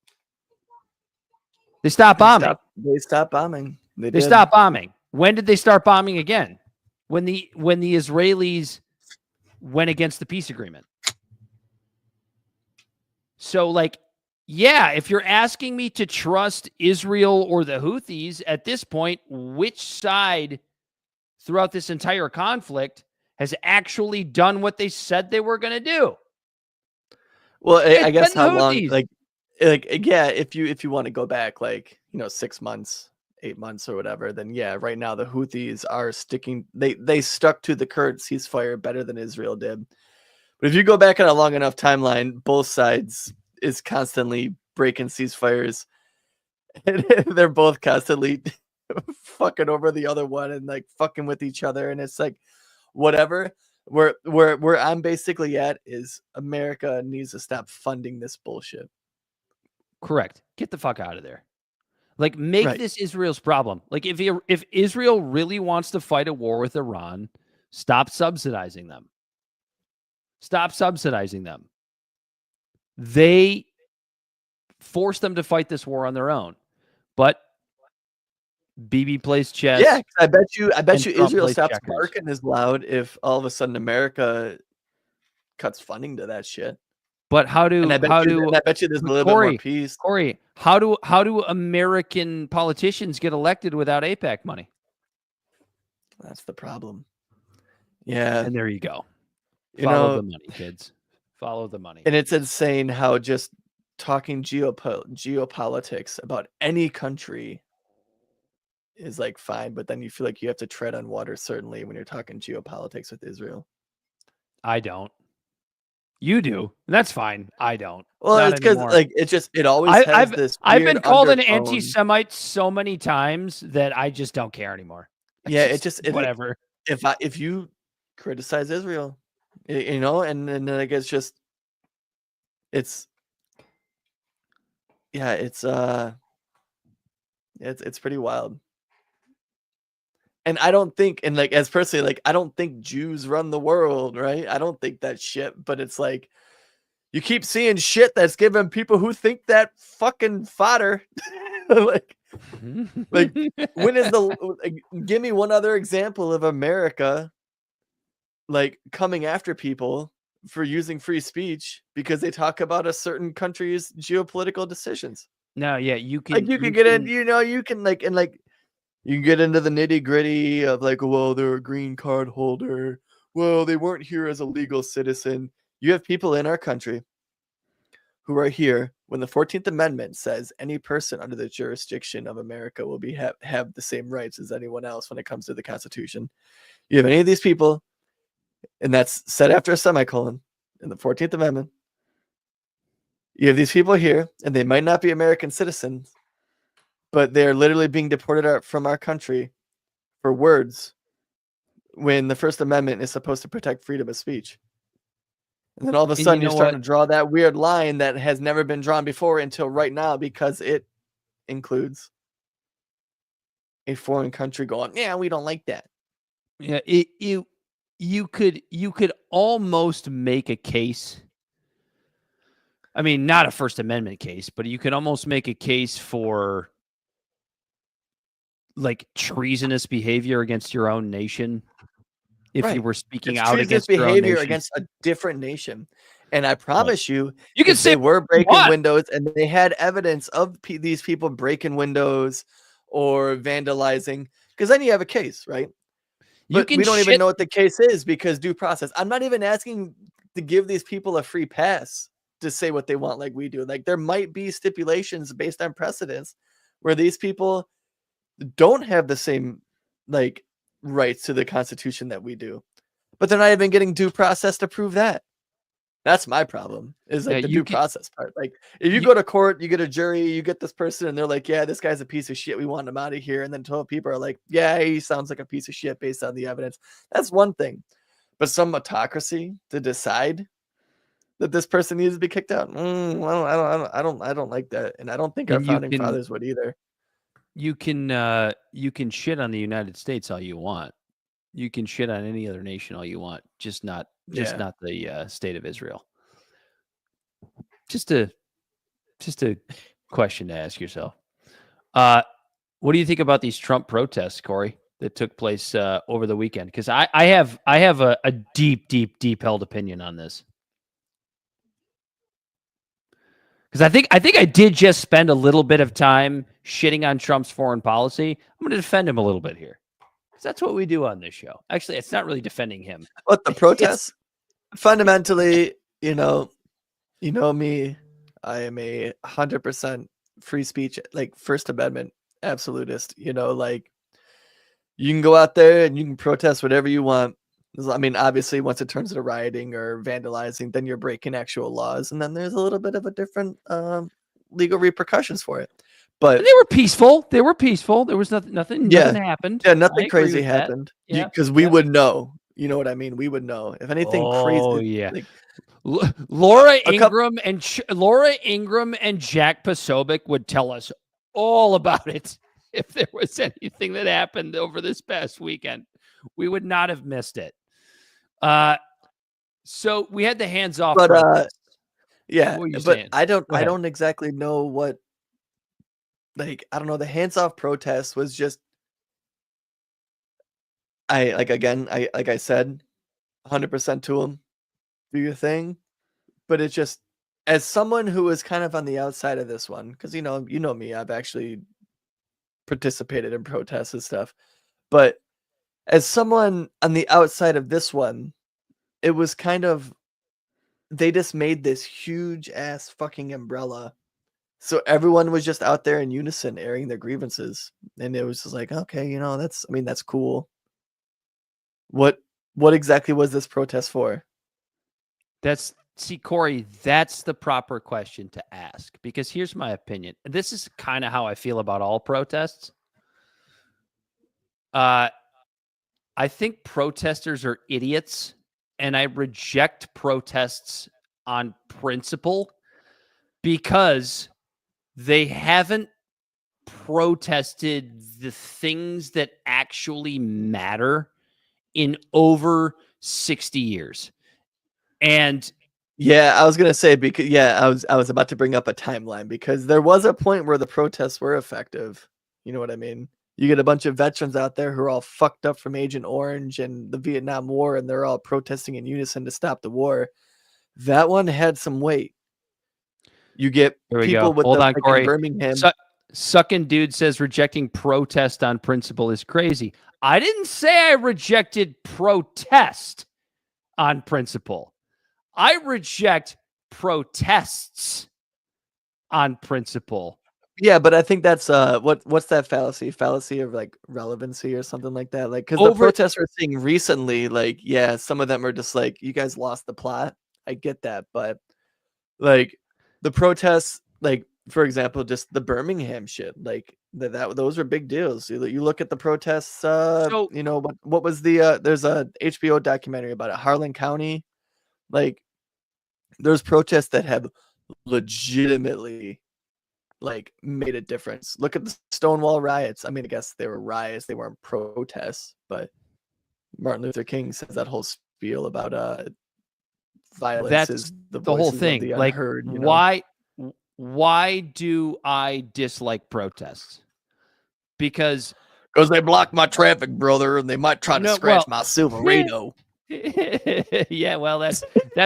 They stopped bombing. They stopped bombing. They stopped bombing. When did they start bombing again? When the Israelis went against the peace agreement. So, like, yeah, if you're asking me to trust Israel or the Houthis at this point, which side throughout this entire conflict has actually done what they said they were going to do? Well, I guess how long, like, yeah, if you want to go back, like, 6 months, 8 months or whatever, then yeah, right now the Houthis are sticking, they stuck to the current ceasefire better than Israel did. But if you go back on a long enough timeline, both sides is constantly breaking ceasefires. And they're both constantly fucking over the other one and like fucking with each other. And it's like, whatever. Where I'm basically at is America needs to stop funding this bullshit. Correct. Get the fuck out of there. Like, make this Israel's problem. Like, if Israel really wants to fight a war with Iran, stop subsidizing them. Stop subsidizing them. They force them to fight this war on their own. But Bibi plays chess. Yeah, I bet you Israel stops barking as loud if all of a sudden America cuts funding to that shit. But I bet you there's a little bit more peace. Cory, how do American politicians get elected without AIPAC money? That's the problem. Yeah. And there you go. Follow the money, kids. Follow the money. And it's insane how just talking geopolitics about any country is like fine, but then you feel like you have to tread on water, certainly when you're talking geopolitics with Israel. I don't. You do. That's fine. I don't. Well, Not it's because anymore. like it just it always has this. I've been called an undertone. anti-Semite so many times that I just don't care anymore. Yeah, it just whatever. If you criticize Israel, and like it's pretty wild. And I don't think, and like as personally, like I don't think Jews run the world, right? I don't think that shit, but it's like you keep seeing shit that's given people who think that fucking fodder. like when is give me one other example of America like coming after people for using free speech because they talk about a certain country's geopolitical decisions. No, yeah, you can. Like you can get in, you can like, and like you can get into the nitty gritty of like, well, they're a green card holder. Well, they weren't here as a legal citizen. You have people in our country who are here when the 14th Amendment says any person under the jurisdiction of America will have the same rights as anyone else when it comes to the Constitution. You have any of these people, and that's said after a semicolon in the 14th Amendment. You have these people here, and they might not be American citizens, but they're literally being deported from our country for words when the First Amendment is supposed to protect freedom of speech. And then all of a sudden you're starting to draw that weird line that has never been drawn before until right now because it includes a foreign country going, yeah, we don't like that. Yeah, you could almost make a case. I mean, not a First Amendment case, but you could almost make a case for like treasonous behavior against your own nation if you were speaking out against your own behavior nation. against a different nation. And I promise you can say they were breaking windows and they had evidence of these people breaking windows or vandalizing, because then you have a case, right? But we don't even know what the case is because due process. I'm not even asking to give these people a free pass to say what they want like we do. Like there might be stipulations based on precedents where these people don't have the same like rights to the Constitution that we do. but they're not even getting due process to prove that. That's my problem, is like the due process part. Like if you go to court, you get a jury, you get this person and they're like, yeah, this guy's a piece of shit, we want him out of here. And then 12 people are like, yeah, he sounds like a piece of shit based on the evidence. That's one thing. But some autocracy to decide that this person needs to be kicked out. Well, I don't like that. And I don't think our founding fathers would either. You can shit on the United States all you want. You can shit on any other nation all you want, just not the state of Israel. Just a question to ask yourself. What do you think about these Trump protests, Cory, that took place over the weekend? Because I have a deep held opinion on this. Because I think I did just spend a little bit of time shitting on Trump's foreign policy. I'm going to defend him a little bit here. That's what we do on this show. Actually, it's not really defending him. But the protests, fundamentally, you know me, I am a 100% free speech, like First Amendment absolutist. Like you can go out there and you can protest whatever you want. I mean, obviously, once it turns into rioting or vandalizing, then you're breaking actual laws, and then there's a little bit of a different legal repercussions for it. But they were peaceful. They were peaceful. There was nothing happened. Yeah, nothing crazy happened. Because we would know. You know what I mean? We would know if anything crazy. Oh yeah. Like, Laura Ingraham and Jack Posobiec would tell us all about it if there was anything that happened over this past weekend. We would not have missed it. So we had the hands off. But I don't exactly know what. Like, I don't know, the hands-off protest was just, like I said, 100% to him, do your thing. But it's just, as someone who was kind of on the outside of this one, because you know me, I've actually participated in protests and stuff. But as someone on the outside of this one, it was kind of, they just made this huge ass fucking umbrella. So everyone was just out there in unison airing their grievances. And it was just like, okay, that's cool. What exactly was this protest for? Cory, that's the proper question to ask. Because here's my opinion. This is kind of how I feel about all protests. I think protesters are idiots, and I reject protests on principle because they haven't protested the things that actually matter in over 60 years. And yeah, I was going to say, because I was about to bring up a timeline, because there was a point where the protests were effective. You know what I mean? You get a bunch of veterans out there who are all fucked up from Agent Orange and the Vietnam War, and they're all protesting in unison to stop the war. That one had some weight. You get people with Cory. Birmingham. Sucking Dude says rejecting protest on principle is crazy. I didn't say I rejected protest on principle. I reject protests on principle. Yeah, but I think that's what's that fallacy? Fallacy of like relevancy or something like that. Like, because the protests we're seeing recently, like, yeah, some of them are just like, you guys lost the plot. I get that, but like the protests, like for example, just the Birmingham shit, like those were big deals. You look at the protests. What was the? There's a HBO documentary about it, Harlan County. Like, there's protests that have legitimately like made a difference. Look at the Stonewall riots. I mean, I guess they were riots, they weren't protests, but Martin Luther King says that whole spiel about violence. That's is the whole thing. The like, unheard, why do I dislike protests? Because they block my traffic, brother, and they might try to scratch my Silverado. Yeah, well, that's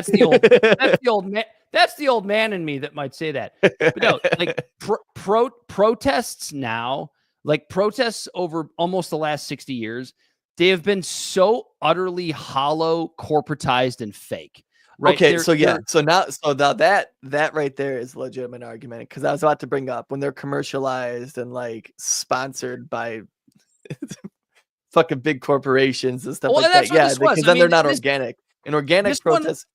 the old man in me that might say that. But no, like protests now, like protests over almost the last 60 years, they have been so utterly hollow, corporatized, and fake. Right? Okay, so now that right there is a legitimate argument, because I was about to bring up when they're commercialized and like sponsored by fucking big corporations and stuff Well, like that's that. what Yeah, this was. because I then mean, they're not this- organic. An organic this one- protest.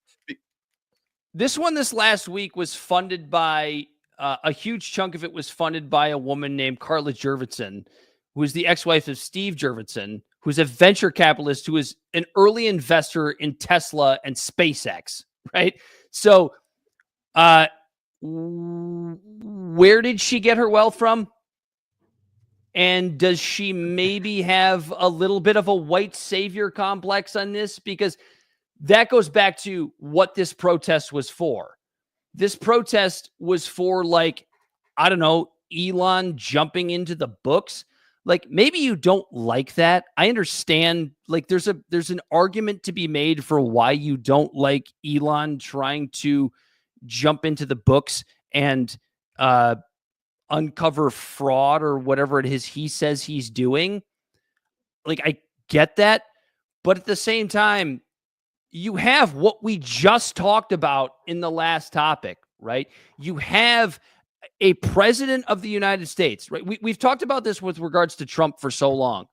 This last week was funded by a huge chunk of it was funded by a woman named Carla Jurvetson, who is the ex-wife of Steve Jurvetson, who's a venture capitalist who is an early investor in Tesla and SpaceX, right? So where did she get her wealth from? And does she maybe have a little bit of a white savior complex on this? Because that goes back to what this protest was for. This protest was for, like, I don't know, Elon jumping into the books. Like, maybe you don't like that. I understand. Like, there's an argument to be made for why you don't like Elon trying to jump into the books and uncover fraud or whatever it is he says he's doing. Like, I get that. But at the same time, you have what we just talked about in the last topic, right? You have a president of the United States, right? We've talked about this with regards to Trump for so long.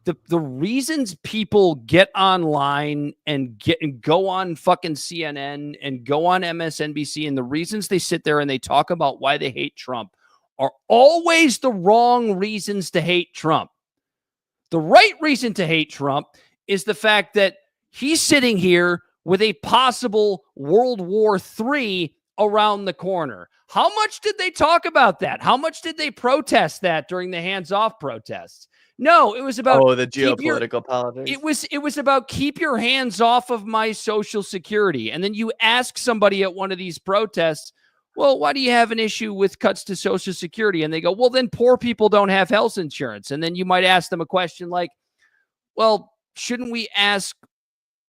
The reasons people get online and go on fucking CNN and go on MSNBC, and the reasons they sit there and they talk about why they hate Trump are always the wrong reasons to hate Trump. The right reason to hate Trump is the fact that he's sitting here with a possible World War III around the corner. How much did they talk about that? How much did they protest that during the hands-off protests? No, it was about the geopolitical politics. It was about keep your hands off of my Social Security. And then you ask somebody at one of these protests, well, why do you have an issue with cuts to Social Security? And they go, well, then poor people don't have health insurance. And then you might ask them a question like, well, shouldn't we ask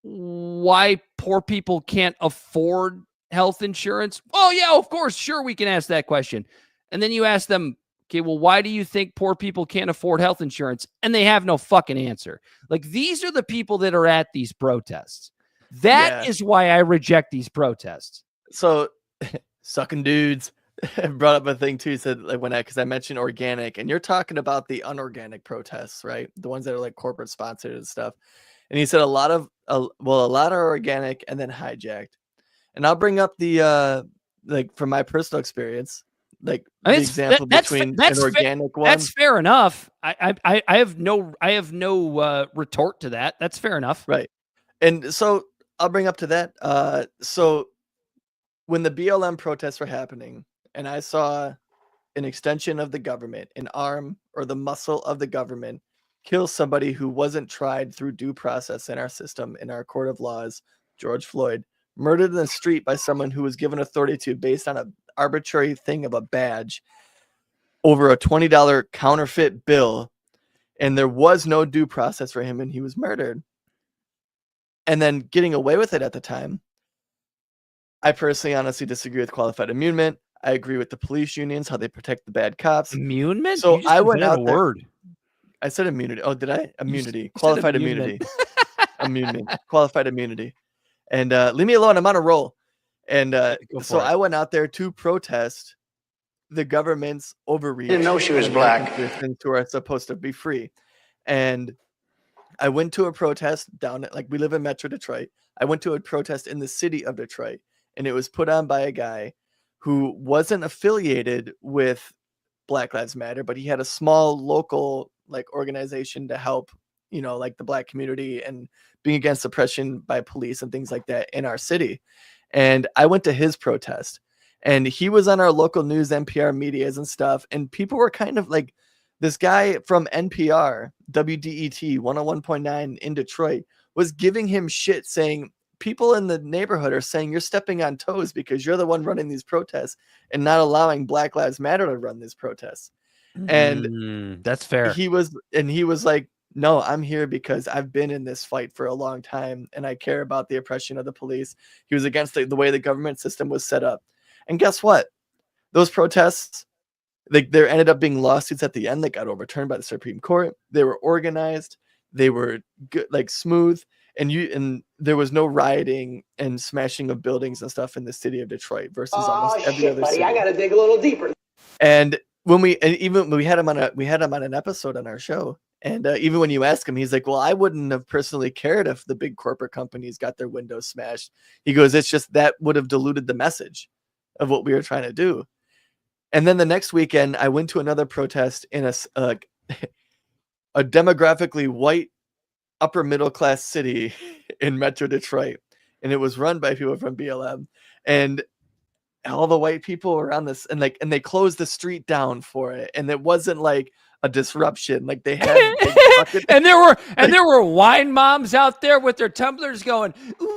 why poor people can't afford health insurance? Oh, yeah, of course. Sure, we can ask that question. And then you ask them, okay, well, why do you think poor people can't afford health insurance? And they have no fucking answer. Like, these are the people that are at these protests. That is why I reject these protests. So, sucking dudes brought up a thing too. He said, like, because I mentioned organic, and you're talking about the unorganic protests, right? The ones that are like corporate sponsored and stuff. And he said a lot are organic and then hijacked. And I'll bring up the like from my personal experience, like the example between an organic one. That's fair enough. I have no retort to that. That's fair enough. Right. And so I'll bring up to that. So when the BLM protests were happening, and I saw an extension of the government, an arm or the muscle of the government, kill somebody who wasn't tried through due process in our system, in our court of laws, George Floyd, murdered in the street by someone who was given authority to based on an arbitrary thing of a badge over a $20 counterfeit bill, and there was no due process for him, and he was murdered. And then getting away with it at the time. I personally honestly disagree with qualified immunity. I agree with the police unions, how they protect the bad cops. Immunity? So I went out there. Word. I said immunity. Oh, did I? Immunity. Qualified immunity. Immunity. Qualified immunity. And leave me alone. I'm on a roll. And so I went out there to protest the government's overreach. Didn't know she was black. Who are supposed to be free. And I went to a protest down at, like, we live in Metro Detroit. I went to a protest in the city of Detroit, and it was put on by a guy who wasn't affiliated with Black Lives Matter, but he had a small local like organization to help, you know, like the Black community and being against oppression by police and things like that in our city. And I went to his protest, and he was on our local news, NPR medias and stuff. And people were kind of like, this guy from NPR, WDET 101.9 in Detroit, was giving him shit, saying people in the neighborhood are saying you're stepping on toes because you're the one running these protests and not allowing Black Lives Matter to run these protests. And that's fair. He was like, no, I'm here because I've been in this fight for a long time and I care about the oppression of the police. He was against the way the government system was set up. And guess what? Those protests, there ended up being lawsuits at the end that got overturned by the Supreme Court. They were organized. They were good, like smooth. And there was no rioting and smashing of buildings and stuff in the city of Detroit versus almost every other city. I gotta dig a little deeper. And when we had him on an episode on our show, And even when you ask him, he's like, well, I wouldn't have personally cared if the big corporate companies got their windows smashed. He goes, it's just that would have diluted the message of what we were trying to do. And then the next weekend, I went to another protest in a demographically white upper middle class city in Metro Detroit. And it was run by people from BLM. And all the white people around this, and they closed the street down for it. And it wasn't like a disruption. Like they had and there were wine moms out there with their tumblers going, woo!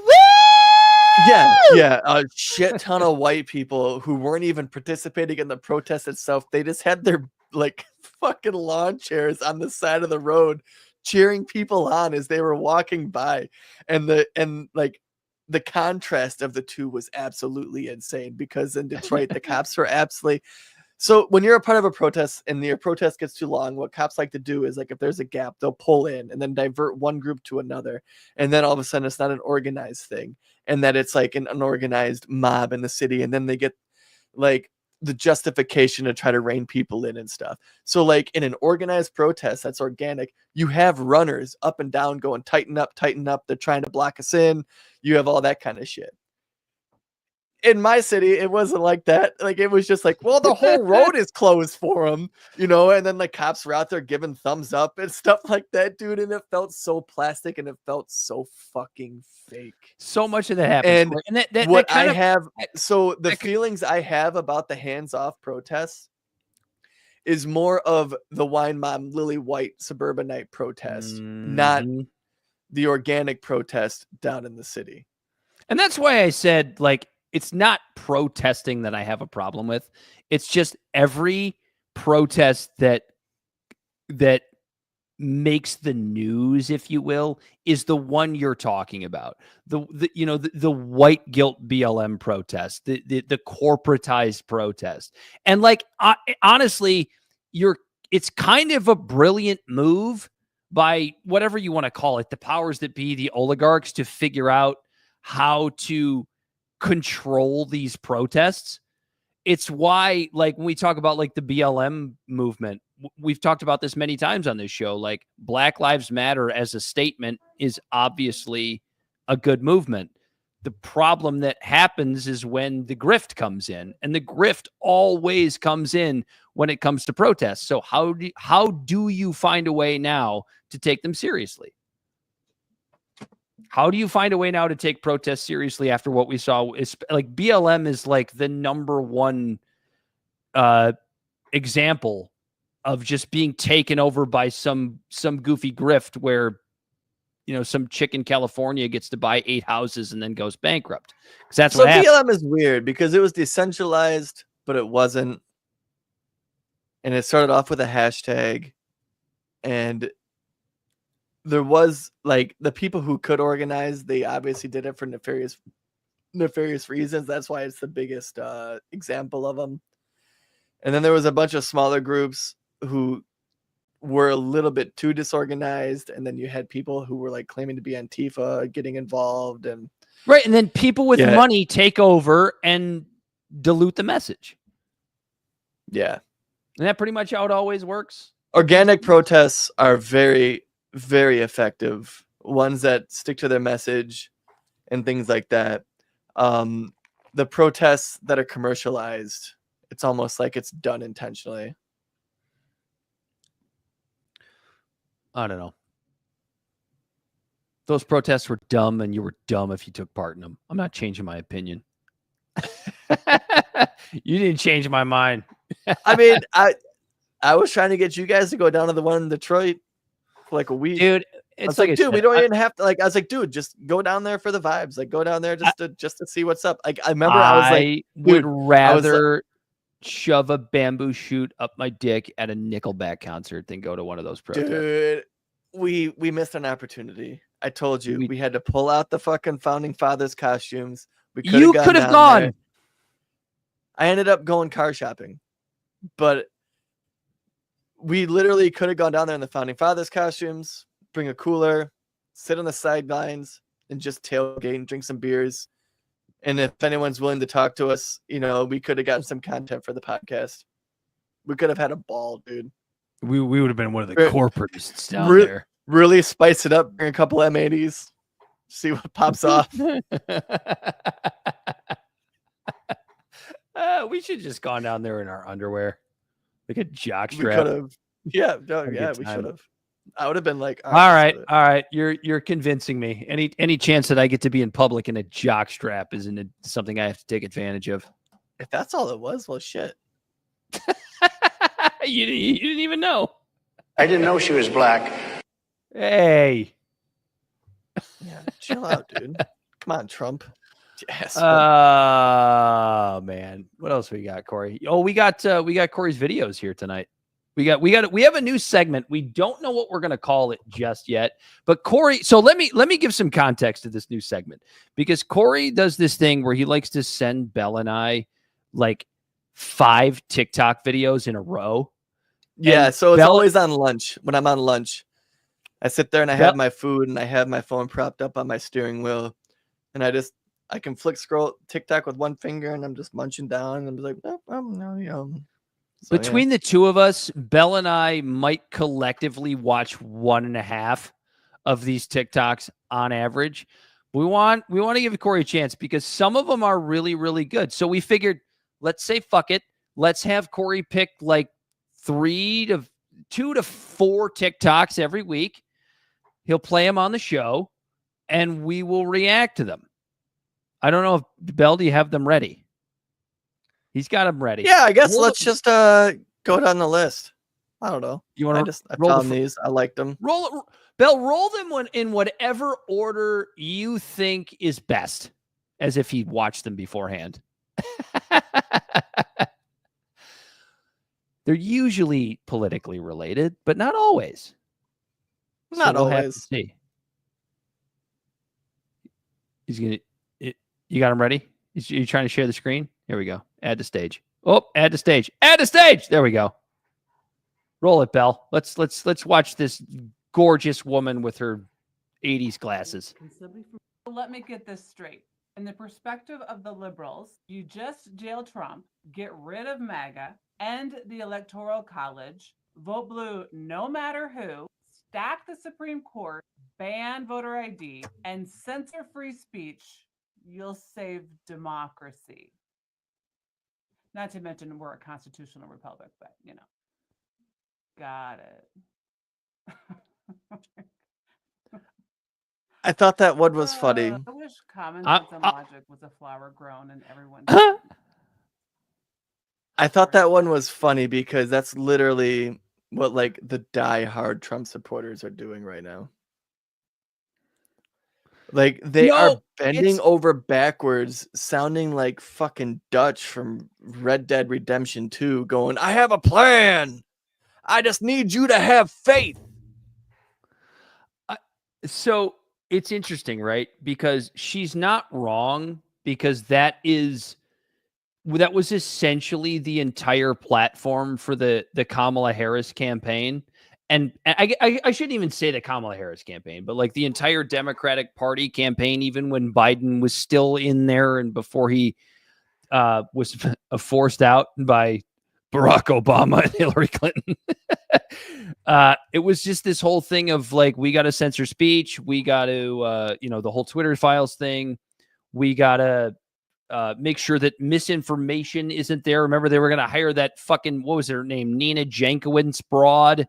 Yeah, a shit ton of white people who weren't even participating in the protest itself. They just had their like fucking lawn chairs on the side of the road cheering people on as they were walking by. And the contrast of the two was absolutely insane, because in Detroit the cops were absolutely. So when you're a part of a protest and your protest gets too long, what cops like to do is, like, if there's a gap, they'll pull in and then divert one group to another. And then all of a sudden it's not an organized thing, and that it's like an unorganized mob in the city. And then they get like the justification to try to rein people in and stuff. So like in an organized protest that's organic, you have runners up and down going, tighten up. They're trying to block us in. You have all that kind of shit. In my city, it wasn't like that. Like, it was just like, well, the whole road is closed for them, you know, and then the cops were out there giving thumbs up and stuff like that, dude. And it felt so plastic and it felt so fucking fake. So much of that happens. And that what kind I of, have, so the feelings I have about the hands-off protests is more of the wine mom, lily white suburbanite protest, not the organic protest down in the city. And that's why I said, like, it's not protesting that I have a problem with. It's just every protest that makes the news, if you will, is the one you're talking about. The white guilt BLM protest, the corporatized protest. And like, honestly, it's kind of a brilliant move by whatever you want to call it, the powers that be, the oligarchs, to figure out how to control these protests. It's why, like, when we talk about like the BLM movement, we've talked about this many times on this show, like Black Lives Matter as a statement is obviously a good movement. The problem that happens is when the grift comes in, and the grift always comes in when it comes to protests. So how do you find a way now to take them seriously? How do you find a way now to take protests seriously after what we saw? Is like BLM is like the number one example of just being taken over by some goofy grift where, you know, some chick in California gets to buy 8 houses and then goes bankrupt. Because that's so what happened. BLM is weird because it was decentralized, but it wasn't. And it started off with a hashtag, and there was like the people who could organize, they obviously did it for nefarious reasons. That's why it's the biggest example of them. And then there was a bunch of smaller groups who were a little bit too disorganized. And then you had people who were like claiming to be Antifa getting involved, and right. And then people with money take over and dilute the message. Yeah. And that pretty much how it always works. Organic protests are very, very effective. Ones that stick to their message and things like that. The protests that are commercialized, it's almost like it's done intentionally. I don't know. Those protests were dumb, and you were dumb if you took part in them. I'm not changing my opinion. You didn't change my mind. I mean, I was trying to get you guys to go down to the one in Detroit for like a week. Dude, it's like, dude, we don't even have to, like, I was like, dude, just go down there for the vibes. Like, go down there just to see what's up. Like, I remember I was like, would rather shove a bamboo shoot up my dick at a Nickelback concert than go to one of those protests. Dude, we missed an opportunity. I told you we had to pull out the fucking founding fathers costumes. You could have gone. There. I ended up going car shopping, but we literally could have gone down there in the founding fathers costumes, bring a cooler, sit on the sidelines, and just tailgate and drink some beers. And if anyone's willing to talk to us, you know, we could have gotten some content for the podcast. We could have had a ball, dude. We would have been one of the corporatists down there. Really spice it up, bring a couple M80s, see what pops off. We should just gone down there in our underwear, like a jock We strap. could have. Yeah, a yeah, good we time. should have. I would have been like, All right. You're convincing me. Any chance that I get to be in public in a jock strap isn't something I have to take advantage of. If that's all it was, well, shit. You didn't even know. I didn't know she was black. Hey. Yeah, chill out, dude. Come on, Trump. Yes. Oh man, what else we got, Cory? Oh, we got Cory's videos here tonight. We have a new segment. We don't know what we're gonna call it just yet, but Cory. So let me give some context to this new segment, because Cory does this thing where he likes to send Belle and I like 5 TikTok videos in a row. Yeah, And so it's Belle- always on lunch. When I'm on lunch, I sit there and I have my food and I have my phone propped up on my steering wheel, and I can scroll TikTok with one finger and I'm just munching down and I'm like, no. So, Between the two of us, Belle and I might collectively watch 1.5 of these TikToks on average. We want to give Cory a chance because some of them are really, really good. So we figured, let's say fuck it. Let's have Cory pick like 2 to 4 TikToks every week. He'll play them on the show and we will react to them. I don't know if Belle, do you have them ready? He's got them ready. Yeah, I guess let's just go down the list. I don't know. You want to I found these. I liked them. Belle, roll them in whatever order you think is best, as if he'd watched them beforehand. They're usually politically related, but not always. Not we'll always. Have to see. You got him ready? You trying to share the screen? Here we go. Add to stage. Oh, add to stage. Add to stage. There we go. Roll it, Belle. Let's watch this gorgeous woman with her 80s glasses. Let me get this straight. In the perspective of the liberals, you just jail Trump, get rid of MAGA, end the Electoral College, vote blue no matter who, stack the Supreme Court, ban voter ID, and censor free speech. You'll save democracy. Not to mention we're a constitutional republic, but you know. Got it. I thought that one was funny. I wish common sense and logic was a flower grown and everyone. I thought that one was funny because that's literally what like the die-hard Trump supporters are doing right now. Like they are bending over backwards, sounding like fucking Dutch from Red Dead Redemption 2, going, I have a plan. I just need you to have faith. So it's interesting, right? Because she's not wrong, because that was essentially the entire platform for the Kamala Harris campaign. And I shouldn't even say the Kamala Harris campaign, but like the entire Democratic Party campaign, even when Biden was still in there and before he was forced out by Barack Obama and Hillary Clinton. It was just this whole thing of like, we got to censor speech. We got to, the whole Twitter files thing. We got to make sure that misinformation isn't there. Remember, they were going to hire that fucking, what was her name? Nina Jankowicz broad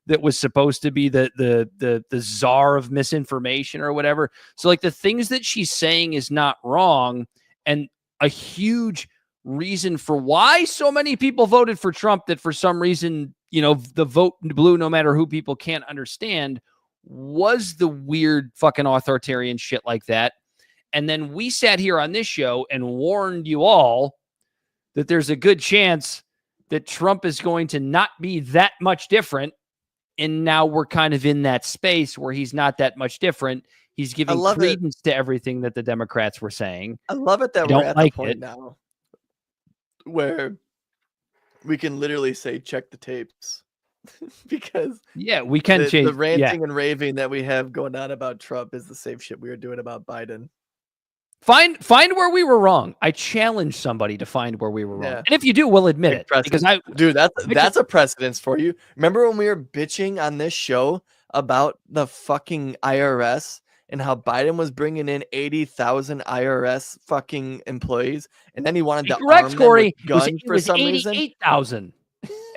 that was supposed to be the czar of misinformation or whatever. So like the things that she's saying is not wrong. And a huge reason for why so many people voted for Trump, that for some reason, the vote blue, no matter who people can't understand, was the weird fucking authoritarian shit like that. And then we sat here on this show and warned you all that there's a good chance that Trump is going to not be that much different. And now we're kind of in that space where he's not that much different. He's giving credence to everything that the Democrats were saying. I love it that we're at the point now where we can literally say, check the tapes. Because we can change the ranting and raving that we have going on about Trump is the same shit we were doing about Biden. Find where we were wrong. I challenge somebody to find where we were wrong. And if you do, we'll admit it. Because that's a precedence for you. Remember when we were bitching on this show about the fucking IRS and how Biden was bringing in 80,000 IRS fucking employees, and then he wanted to arm them with guns for some reason. 88,000.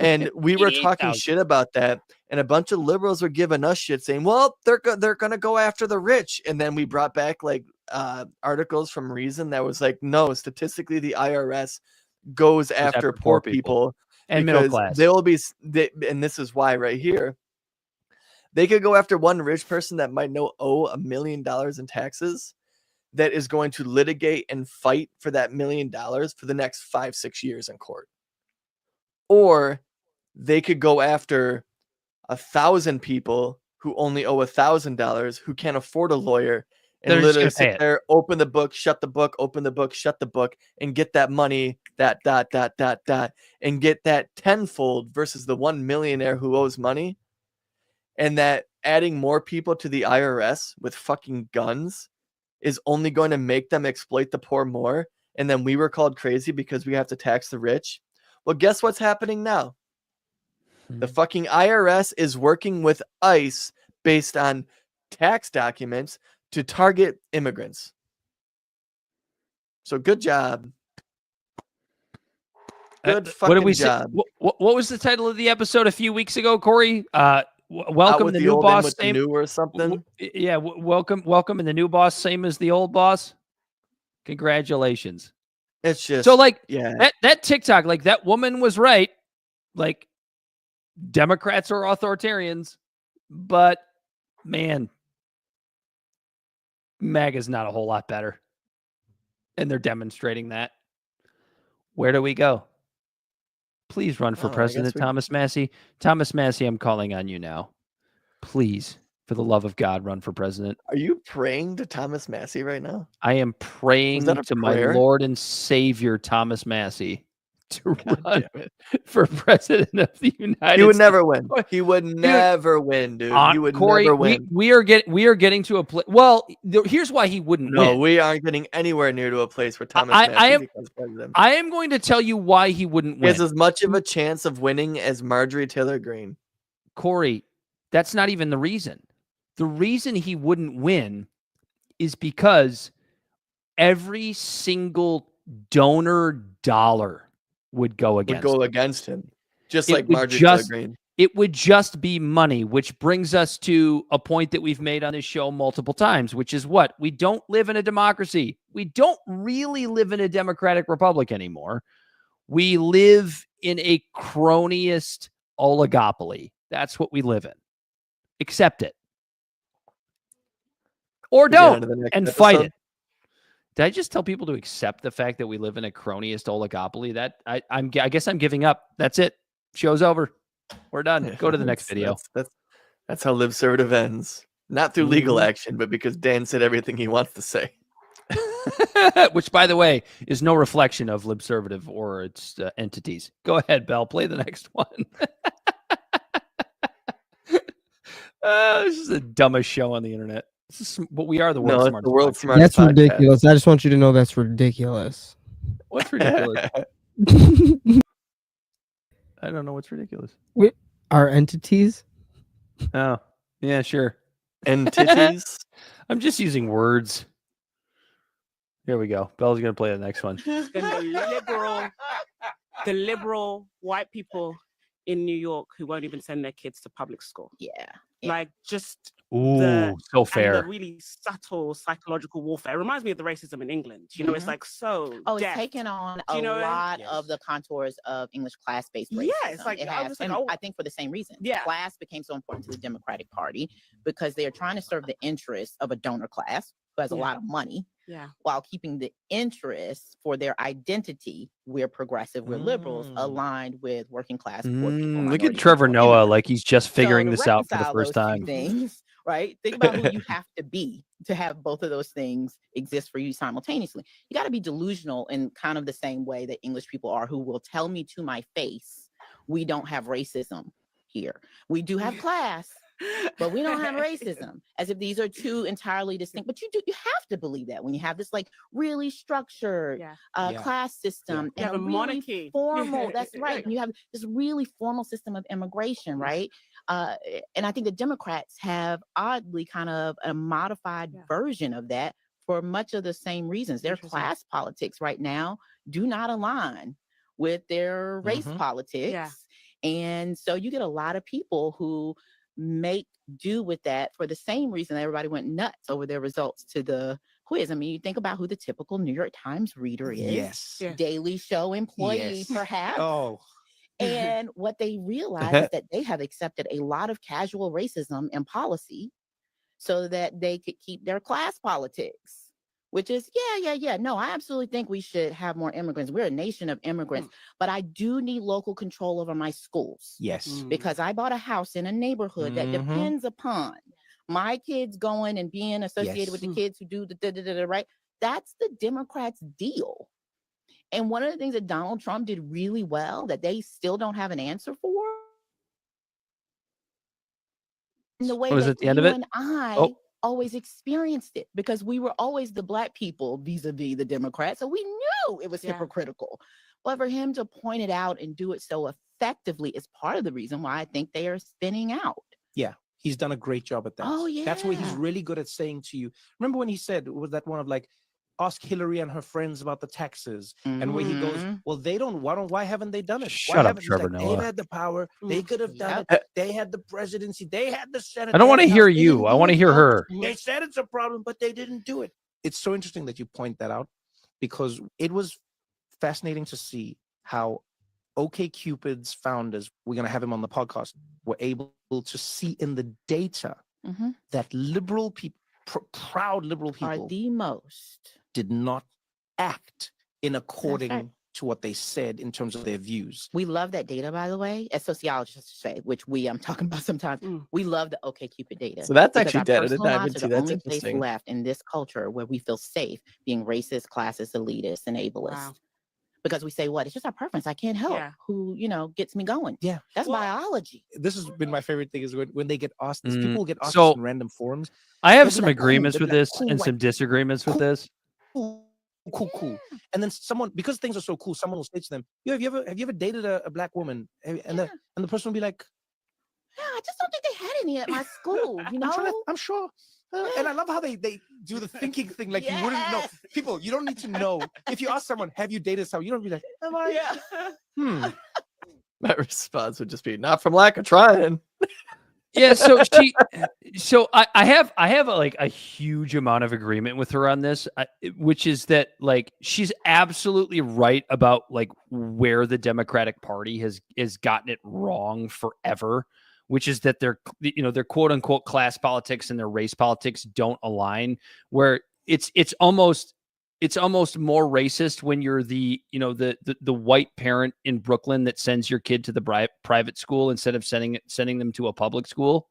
And we were talking shit about that, and a bunch of liberals were giving us shit, saying, "Well, they're gonna go after the rich." And then we brought back like articles from Reason that was like, "No, statistically, the IRS goes after poor people and middle class. And this is why right here, they could go after one rich person that might owe $1 million in taxes, that is going to litigate and fight for that $1 million for the next 5-6 years in court, or they could go after 1,000 people who only owe $1,000, who can't afford a lawyer, and literally sit there, open the book, shut the book, open the book, shut the book, and get that money, and get that tenfold versus the one millionaire who owes money. And that adding more people to the IRS with fucking guns is only going to make them exploit the poor more. And then we were called crazy because we have to tax the rich. Well, guess what's happening now? The fucking IRS is working with ICE based on tax documents to target immigrants. So good job. Good fucking job. What was the title of the episode a few weeks ago, Cory? Welcome the new boss. Same new or something. Yeah, welcome and the new boss, same as the old boss. Congratulations. It's just so like yeah. That TikTok, like that woman was right. Like Democrats are authoritarians, but man, MAGA's not a whole lot better. And they're demonstrating that. Where do we go? Please run for president, Thomas Massey. Thomas Massey, I'm calling on you now. Please, for the love of God, run for president. Are you praying to Thomas Massey right now? I am praying to my Lord and Savior, Thomas Massey, to run for president of the United States. He would never win. He would never win, dude. He would never win. We are getting to a place. Well, here's why he wouldn't win. No, we aren't getting anywhere near to a place where Thomas Massey becomes president. I am going to tell you why he wouldn't win. He has as much of a chance of winning as Marjorie Taylor Greene. Cory, that's not even the reason. The reason he wouldn't win is because every single donor dollar would go against him. Just like Marjorie Taylor Greene. It would just be money, which brings us to a point that we've made on this show multiple times, which is what? We don't live in a democracy. We don't really live in a democratic republic anymore. We live in a cronyist oligopoly. That's what we live in. Accept it. Or don't, and fight it. Did I just tell people to accept the fact that we live in a cronyist oligopoly? That I guess I'm giving up. That's it. Show's over. We're done. Go to the next video. That's how Libservative ends. Not through legal action, but because Dan said everything he wants to say. Which, by the way, is no reflection of Libservative or its entities. Go ahead, Bell. Play the next one. This is the dumbest show on the internet. But we are the world's smartest. That's ridiculous. I just want you to know that's ridiculous. What's ridiculous? I don't know what's ridiculous. Our entities? Oh, yeah, sure. Entities? I'm just using words. Here we go. Belle's going to play the next one. The liberal white people in New York who won't even send their kids to public school. Yeah. Like just so fair. And the really subtle psychological warfare. It reminds me of the racism in England. You know, it's like so. Oh, it's taken on a lot of the contours of English class-based racism. Yeah, it's like it has, and I think for the same reason. Yeah, class became so important to the Democratic Party because they are trying to serve the interests of a donor class who has a lot of money. Yeah. While keeping the interests for their identity, we're progressive, we're liberals, aligned with working class. Poor people, look at Trevor Noah, like he's just figuring this out for the first time. Things, right? Think about who you have to be to have both of those things exist for you simultaneously. You got to be delusional in kind of the same way that English people are, who will tell me to my face, we don't have racism here. We do have class, but we don't have racism, as if these are two entirely distinct. But you have to believe that when you have this like really structured class system and a really monarchy. formal, that's right. And you have this really formal system of immigration, right? And I think the Democrats have oddly kind of a modified version of that for much of the same reasons. Their class politics right now do not align with their race politics. Yeah. And so you get a lot of people who make do with that for the same reason everybody went nuts over their results to the quiz. I mean, you think about who the typical New York Times reader is. Yes. Daily Show employee, perhaps. Oh. And what they realize is that they have accepted a lot of casual racism in policy so that they could keep their class politics. Which is, no, I absolutely think we should have more immigrants. We're a nation of immigrants, but I do need local control over my schools. Yes. Because I bought a house in a neighborhood that depends upon my kids going and being associated with the kids who do the right. That's the Democrats' deal. And one of the things that Donald Trump did really well that they still don't have an answer for, in the way that you and I always experienced it, because we were always the Black people vis-a-vis the Democrats, so we knew it was hypocritical. But for him to point it out and do it so effectively is part of the reason why I think they are spinning out. Yeah, he's done a great job at that. Oh yeah, that's what he's really good at saying to you. Remember when he said, was that one of like, ask Hillary and her friends about the taxes, and where he goes, well, they don't. Why haven't they done it? Shut up, Trevor Noah. They've had the power. They could have done it. They had the presidency. They had the Senate. I don't want to hear you. I want to hear her. They said it's a problem, but they didn't do it. It's so interesting that you point that out, because it was fascinating to see how OkCupid's founders, we're going to have him on the podcast, were able to see in the data that liberal people, proud liberal people, are the most, did not act in according to what they said in terms of their views. We love that data, by the way, as sociologists say, which I'm talking about sometimes. We love the OkCupid data. So that's actually data. Personal lives are the That's only interesting. place left in this culture where we feel safe being racist, classist, elitist, and ableist. Wow. Because we say, what? It's just our preference. I can't help who, gets me going. Yeah. That's biology. This has been my favorite thing, is when they get asked this, people get asked So, this in random forums. I have They'll be some like, agreements cool. with They'll be this like, cool, and white some disagreements with this. Cool. And then someone, because things are so cool, someone will say to them, "Yo, have you ever dated a Black woman?" And the person will be like, "Yeah, I just don't think they had any at my school." I'm sure. And I love how they do the thinking thing, like you wouldn't know. People, you don't need to know. If you ask someone, "Have you dated someone?" You don't be like, "Am I?" My response would just be, "Not from lack of trying." Yeah, so I have a huge amount of agreement with her on this, which is that like she's absolutely right about like where the Democratic Party has gotten it wrong forever, which is that their quote unquote class politics and their race politics don't align, where it's almost more racist when you're the white parent in Brooklyn that sends your kid to the private school instead of sending them to a public school,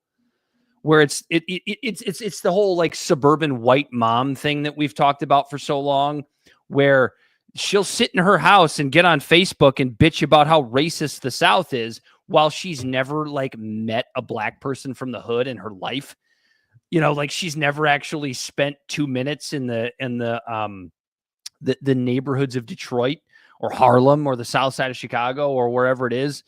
where it's the whole like suburban white mom thing that we've talked about for so long, where she'll sit in her house and get on Facebook and bitch about how racist the South is while she's never like met a Black person from the hood in her life. Like she's never actually spent 2 minutes in the neighborhoods of Detroit or Harlem or the South Side of Chicago or wherever it is,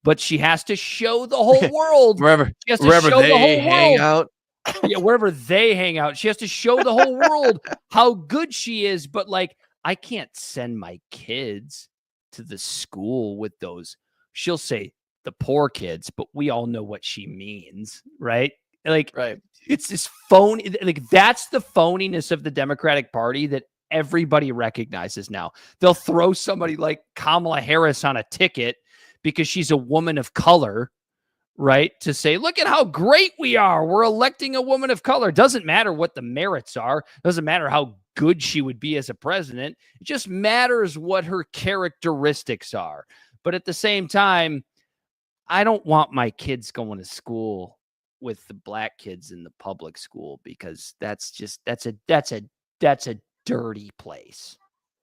but she has to show the whole world wherever they hang out. Yeah, wherever they hang out, she has to show the whole world how good she is. But like, I can't send my kids to the school with those. She'll say the poor kids, but we all know what she means, right? Like, it's this phony. Like, that's the phoniness of the Democratic Party that everybody recognizes now. They'll throw somebody like Kamala Harris on a ticket because she's a woman of color, right? To say, look at how great we are. We're electing a woman of color. Doesn't matter what the merits are. Doesn't matter how good she would be as a president. It just matters what her characteristics are. But at the same time, I don't want my kids going to school with the Black kids in the public school, because that's a dirty place.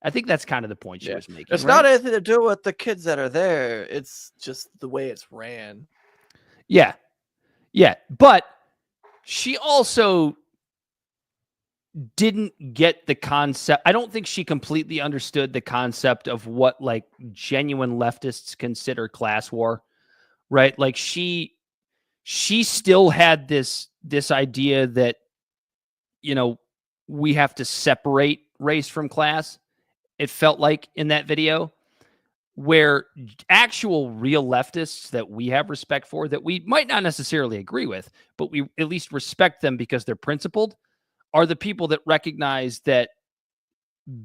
I think that's kind of the point she was making. It's not anything to do with the kids that are there. It's just the way it's ran. Yeah. Yeah. But she also didn't get the concept. I don't think she completely understood the concept of what like genuine leftists consider class war, right? Like she still had this idea that, you know, we have to separate race from class. It felt like in that video, where actual real leftists that we have respect for, that we might not necessarily agree with, but we at least respect them because they're principled, are the people that recognize that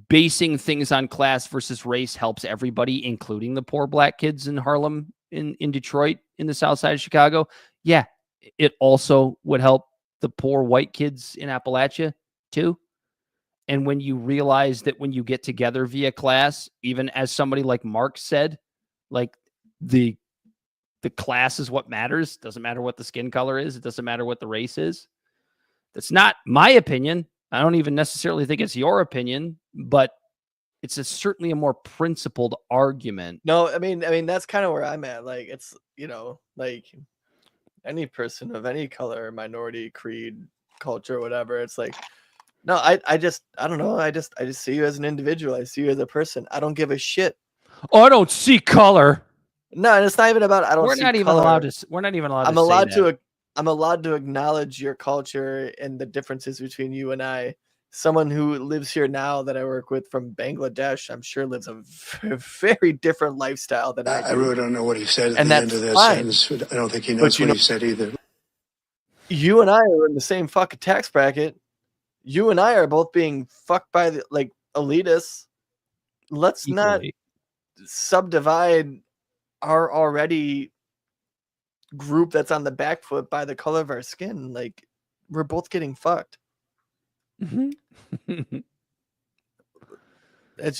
basing things on class versus race helps everybody, including the poor black kids in Harlem, in Detroit, in the South Side of Chicago. Yeah, it also would help the poor white kids in Appalachia too. And when you realize that when you get together via class, even as somebody like Mark said, like the class is what matters. Doesn't matter what the skin color is. It doesn't matter what the race is. That's not my opinion. I don't even necessarily think it's your opinion, but it's certainly a more principled argument. No, I mean that's kind of where I'm at. Like it's, you know, like any person of any color, minority, creed, culture, whatever. It's like, no, I don't know. I just see you as an individual. I see you as a person. I don't give a shit. Oh, I don't see color. No, and it's not even about I don't. We're see not even color. allowed to. We're not even allowed. I'm allowed to acknowledge your culture and the differences between you and I. Someone who lives here now that I work with from Bangladesh, I'm sure lives a very different lifestyle than I do. I really don't know what he said at And the that's end of that fine. sentence. I don't think he knows what he said either. You and I are in the same fucking tax bracket. You and I are both being fucked by the like elitists. Let's not subdivide our already group that's on the back foot by the color of our skin. Like we're both getting fucked. It's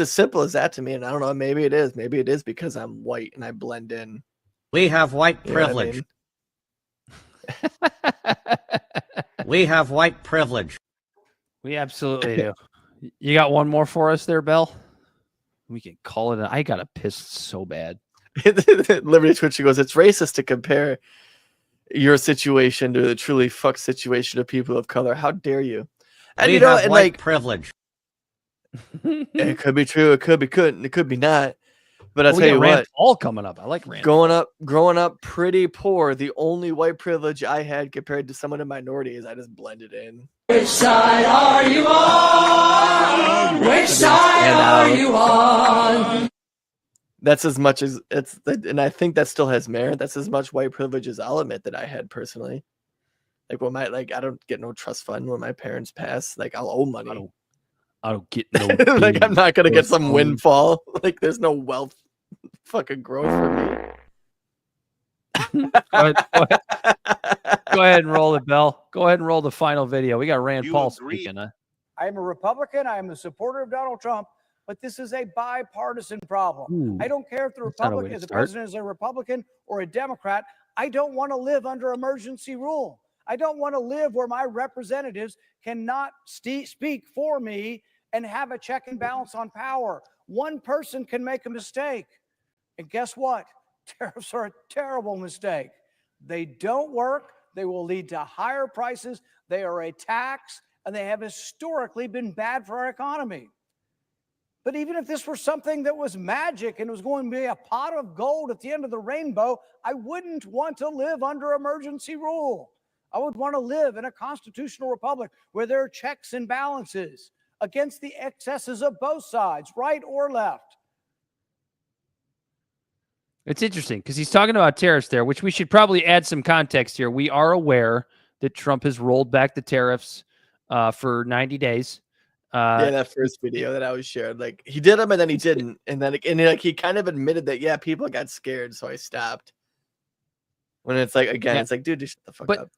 as simple as that to me. And I don't know, maybe it is because I'm white and I blend in. We have white privilege. We have white privilege. We absolutely do. You got one more for us there, Bell? We can call it. I got a piss so bad. Liberty Twitch goes, it's racist to compare your situation to the truly fucked situation of people of color. How dare you? And we you know, have and white like privilege. It could be true, it could be couldn't, it could be not. But I'll tell you Rand what, Paul coming up. I like Rand. Growing up pretty poor, the only white privilege I had compared to someone in minority is I just blended in. Which side are you on? Which side are you on? That's as much as it's, and I think that still has merit. That's as much white privilege as I'll admit that I had personally. Like when I don't get no trust fund when my parents pass. Like I'll owe money. I don't get no. Like I'm not gonna get some windfall. Like there's no wealth fucking growth for me. Go ahead and roll it, Bell. Go ahead and roll the final video. We got Rand Paul speaking. I am a Republican. I am a supporter of Donald Trump, but this is a bipartisan problem. Ooh, I don't care if the president is a Republican or a Democrat. I don't want to live under emergency rule. I don't want to live where my representatives cannot speak for me and have a check and balance on power. One person can make a mistake. And guess what? Tariffs are a terrible mistake. They don't work. They will lead to higher prices. They are a tax, and they have historically been bad for our economy. But even if this were something that was magic and it was going to be a pot of gold at the end of the rainbow, I wouldn't want to live under emergency rule. I would want to live in a constitutional republic where there are checks and balances against the excesses of both sides, right or left. It's interesting because he's talking about tariffs there, which we should probably add some context here. We are aware that Trump has rolled back the tariffs for 90 days. Yeah, that first video that I was shared, like he did them and then he didn't, and then he kind of admitted that people got scared, so I stopped. When it's like it's like, dude, just shut the fuck up.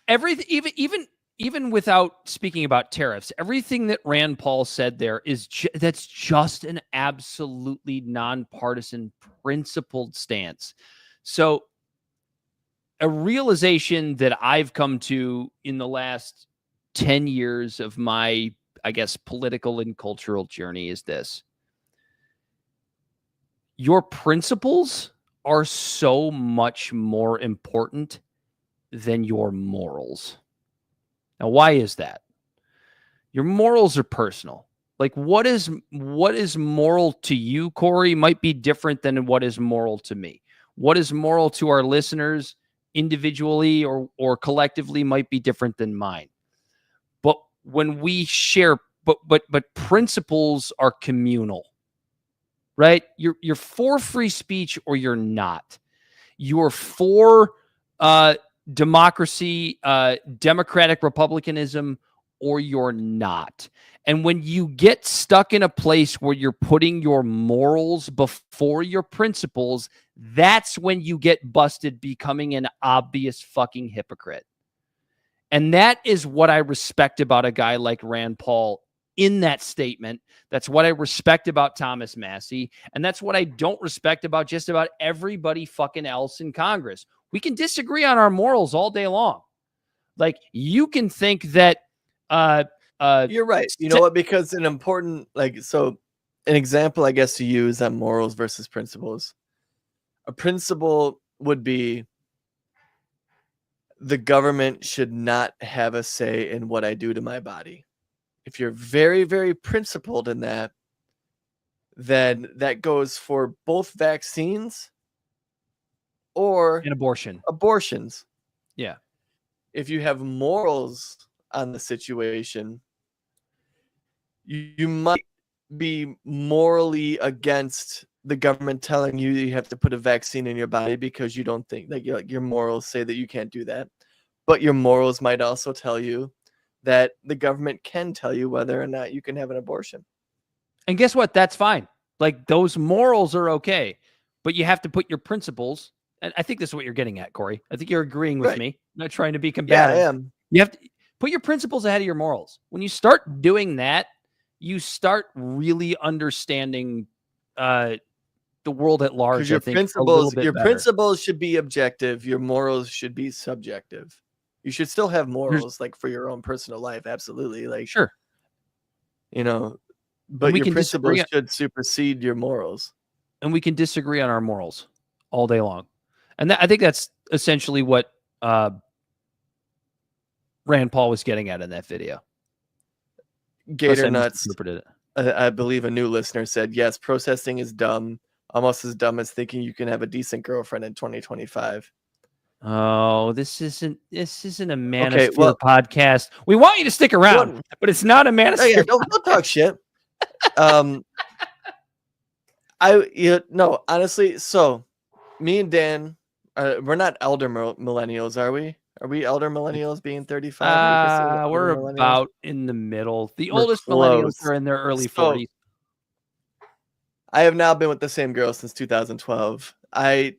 Everything, even without speaking about tariffs, everything that Rand Paul said there is that's just an absolutely nonpartisan, principled stance. So, a realization that I've come to in the last 10 years of my, I guess, political and cultural journey is this: your principles are so much more important than your morals. Now, why is that? Your morals are personal. Like what is moral to you, Cory, might be different than what is moral to me. What is moral to our listeners individually or collectively might be different than mine. But when we share, but principles are communal, right? You're for free speech or you're not. You're for democracy, democratic republicanism, or you're not. And when you get stuck in a place where you're putting your morals before your principles, that's when you get busted becoming an obvious fucking hypocrite. And that is what I respect about a guy like Rand Paul in that statement. That's what I respect about Thomas Massie. And that's what I don't respect about just about everybody fucking else in Congress. We can disagree on our morals all day long. Like you can think that you're right. You know what? Because an important, an example, I guess, to use on morals versus principles. A principle would be the government should not have a say in what I do to my body. If you're very, very principled in that, then that goes for both vaccines or an abortion. Abortions. Yeah. If you have morals on the situation, you might be morally against the government telling you you have to put a vaccine in your body because you don't think that your morals say that you can't do that. But your morals might also tell you that the government can tell you whether or not you can have an abortion. And guess what? That's fine. Like those morals are okay, but you have to put your principles. And I think this is what you're getting at, Cory. I think you're agreeing with me. I'm not trying to be combative. Yeah, I am. You have to put your principles ahead of your morals. When you start doing that, you start really understanding the world at large. Your I think principles should be objective. Your morals should be subjective. You should still have morals, like for your own personal life. Absolutely. Like, sure. You know, but your principles should supersede your morals. And we can disagree on our morals all day long. And I think that's essentially what Rand Paul was getting at in that video. Gator Nuts, I believe a new listener said, yes, protesting is dumb. Almost as dumb as thinking you can have a decent girlfriend in 2025. Oh, this isn't a Manosphere podcast. We want you to stick around, but it's not a Manosphere. Oh, yeah, don't talk shit. Honestly, so me and Dan, we're not elder millennials, are we? Are we elder millennials being 35? We're about in the middle. The oldest millennials are in their early 40s. I have now been with the same girl since 2012. I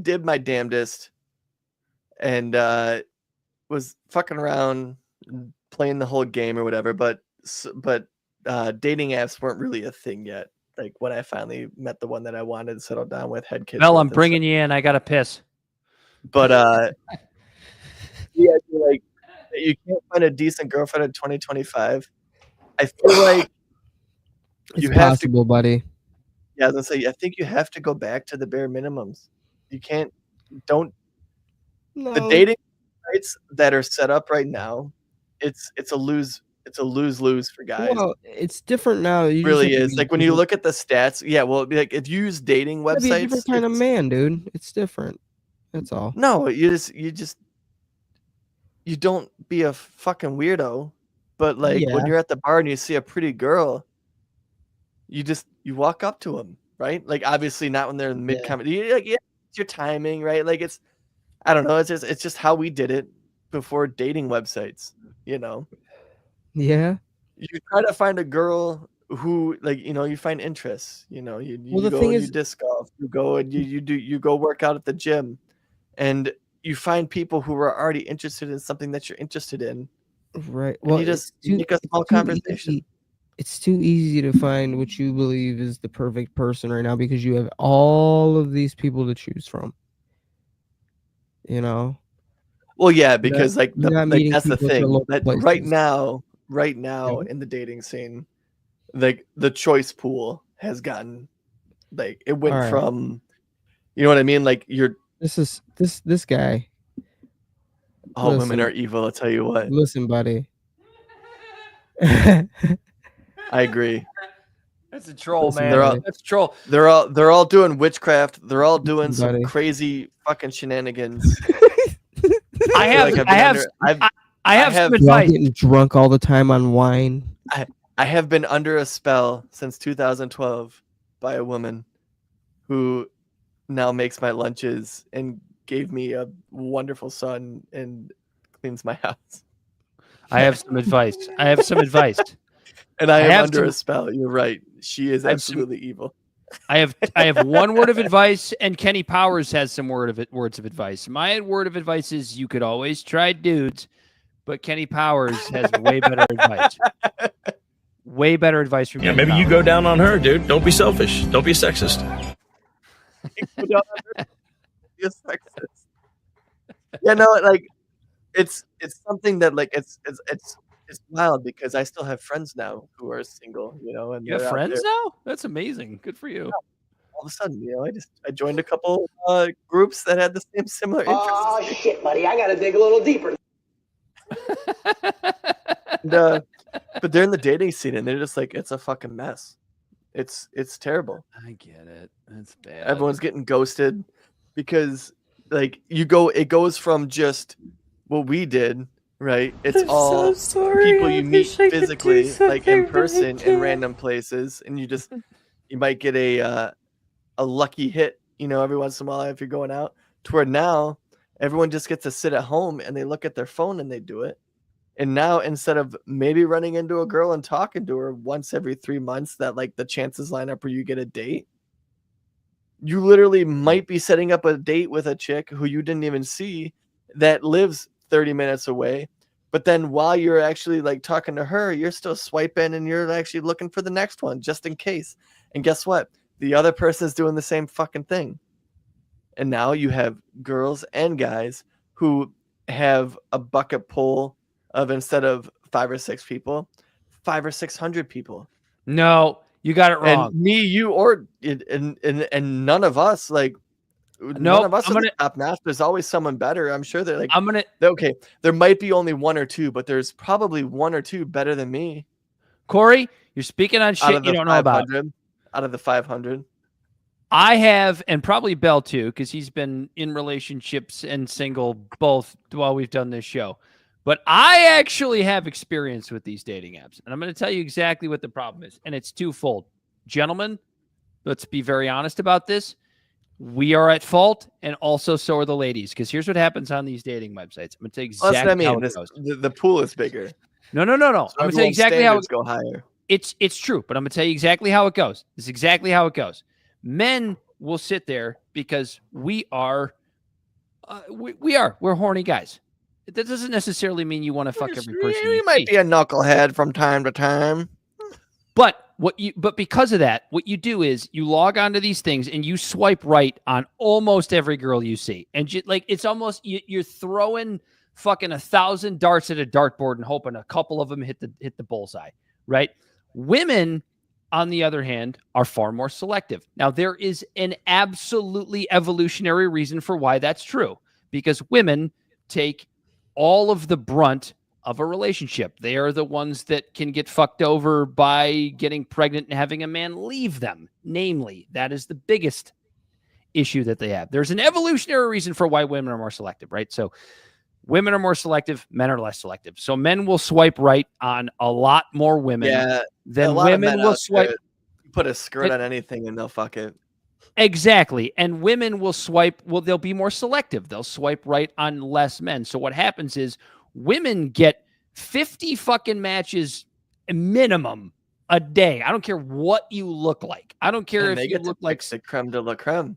did my damnedest and was fucking around, playing the whole game or whatever, but dating apps weren't really a thing yet. Like when I finally met the one that I wanted to settle down with, had kids. Well, I'm bringing you in. I got to piss. But yeah, like you can't find a decent girlfriend in 2025. I feel like it's possible, buddy. Yeah, I was gonna say, I think you have to go back to the bare minimums. You can't. The dating sites that are set up right now, it's a lose for guys. Well, it's different now. It really is. Like when you look at the stats, yeah. Well, like if you use dating websites, be a different kind of man, dude. It's different. That's all. No, you don't be a fucking weirdo. But like when you're at the bar and you see a pretty girl, you walk up to them, right? Like obviously not when they're in mid comedy. It's your timing, right? Like I don't know. It's just how we did it before dating websites, you know. Yeah. You try to find a girl who, like, you know, you find interests. You know, you disc golf. You go and you go work out at the gym, and you find people who are already interested in something that you're interested in. Right. Well, you just make a small conversation. It's too easy to find what you believe is the perfect person right now because you have all of these people to choose from. You know. Well, yeah, because that's the thing. That right now in the dating scene, like the choice pool has gotten Like it went All right. from, you know what I mean? Like This guy. all women Listen. are evil. I'll tell you what. Listen, buddy. I agree. That's a troll, Listen, man. buddy. That's a troll. They're all doing witchcraft. They're all doing Listen, some buddy. crazy fucking shenanigans. I have Like I have some Y'all advice. getting drunk all the time on wine. I have been under a spell since 2012 by a woman who now makes my lunches and gave me a wonderful son and cleans my house. I have some advice. I have some advice. And I am have under some- a spell. You're right. She is I have some- absolutely evil. I have one word of advice, and Kenny Powers has some words of advice. My word of advice is you could always try dudes, but Kenny Powers has way better advice. Way better advice from Yeah, Kenny maybe you Powers. go down on her, dude. Don't be selfish. Don't be sexist. You're sexist. Yeah, no, like it's something that like it's wild because I still have friends now who are single, you know, and You have they're out friends there. now? That's amazing. Good for you. All of a sudden, you know, I joined a couple groups that had the same similar interests. Oh, shit, buddy. I got to dig a little deeper. And, but they're in the dating scene and they're just like, it's a fucking mess. It's terrible. I get it. That's bad. Everyone's getting ghosted because like it goes from just what we did, right? It's I'm all so sorry. people I you meet wish I could do physically, like something, in but I person in can't. random places, and you might get a lucky hit, you know, every once in a while if you're going out. To where now everyone just gets to sit at home and they look at their phone and they do it. And now instead of maybe running into a girl and talking to her once every 3 months, that like the chances line up where you get a date, you literally might be setting up a date with a chick who you didn't even see that lives 30 minutes away. But then while you're actually like talking to her, you're still swiping and you're actually looking for the next one just in case. And guess what? The other person's doing the same fucking thing. And now you have girls and guys who have a bucket full of, instead of 5 or 6 people, 500 or 600 people. No, you got it wrong. And me, you, or and none of us, like none Nope, of us I'm are gonna- top notch. There's always someone better. I'm sure they're like I'm gonna okay. There might be only 1 or 2, but there's probably 1 or 2 better than me. Cory, you're speaking on Out shit of you the don't know about. 500, out of the 500. I have, and probably Bell too, because he's been in relationships and single both while we've done this show. But I actually have experience with these dating apps, and I'm going to tell you exactly what the problem is, and it's twofold. Gentlemen, let's be very honest about this. We are at fault, and also so are the ladies, because here's what happens on these dating websites. I'm going to tell you Well, exactly that's what I how mean. it goes. The pool is bigger. No. So I'm going to tell you everyone's exactly how standards go higher. It's true, but I'm going to tell you exactly how it goes. This is exactly how it goes. Men will sit there because we are, we're horny guys. That doesn't necessarily mean you want to fuck every person. You might be a knucklehead from time to time. But because of that, what you do is you log onto these things and you swipe right on almost every girl you see, and it's almost you're throwing fucking 1,000 darts at a dartboard and hoping a couple of them hit the bullseye, right? Women, on the other hand, are far more selective. Now, there is an absolutely evolutionary reason for why that's true, because women take all of the brunt of a relationship. They are the ones that can get fucked over by getting pregnant and having a man leave them. Namely, that is the biggest issue that they have. There's an evolutionary reason for why women are more selective, right? So women are more selective, men are less selective. So men will swipe right on a lot more women than women will swipe. You put a skirt on anything and they'll fuck it. Exactly. And women will swipe, they'll be more selective. They'll swipe right on less men. So what happens is women get 50 fucking matches minimum a day. I don't care what you look like. I don't care And they if you get look to like pick the creme de la creme.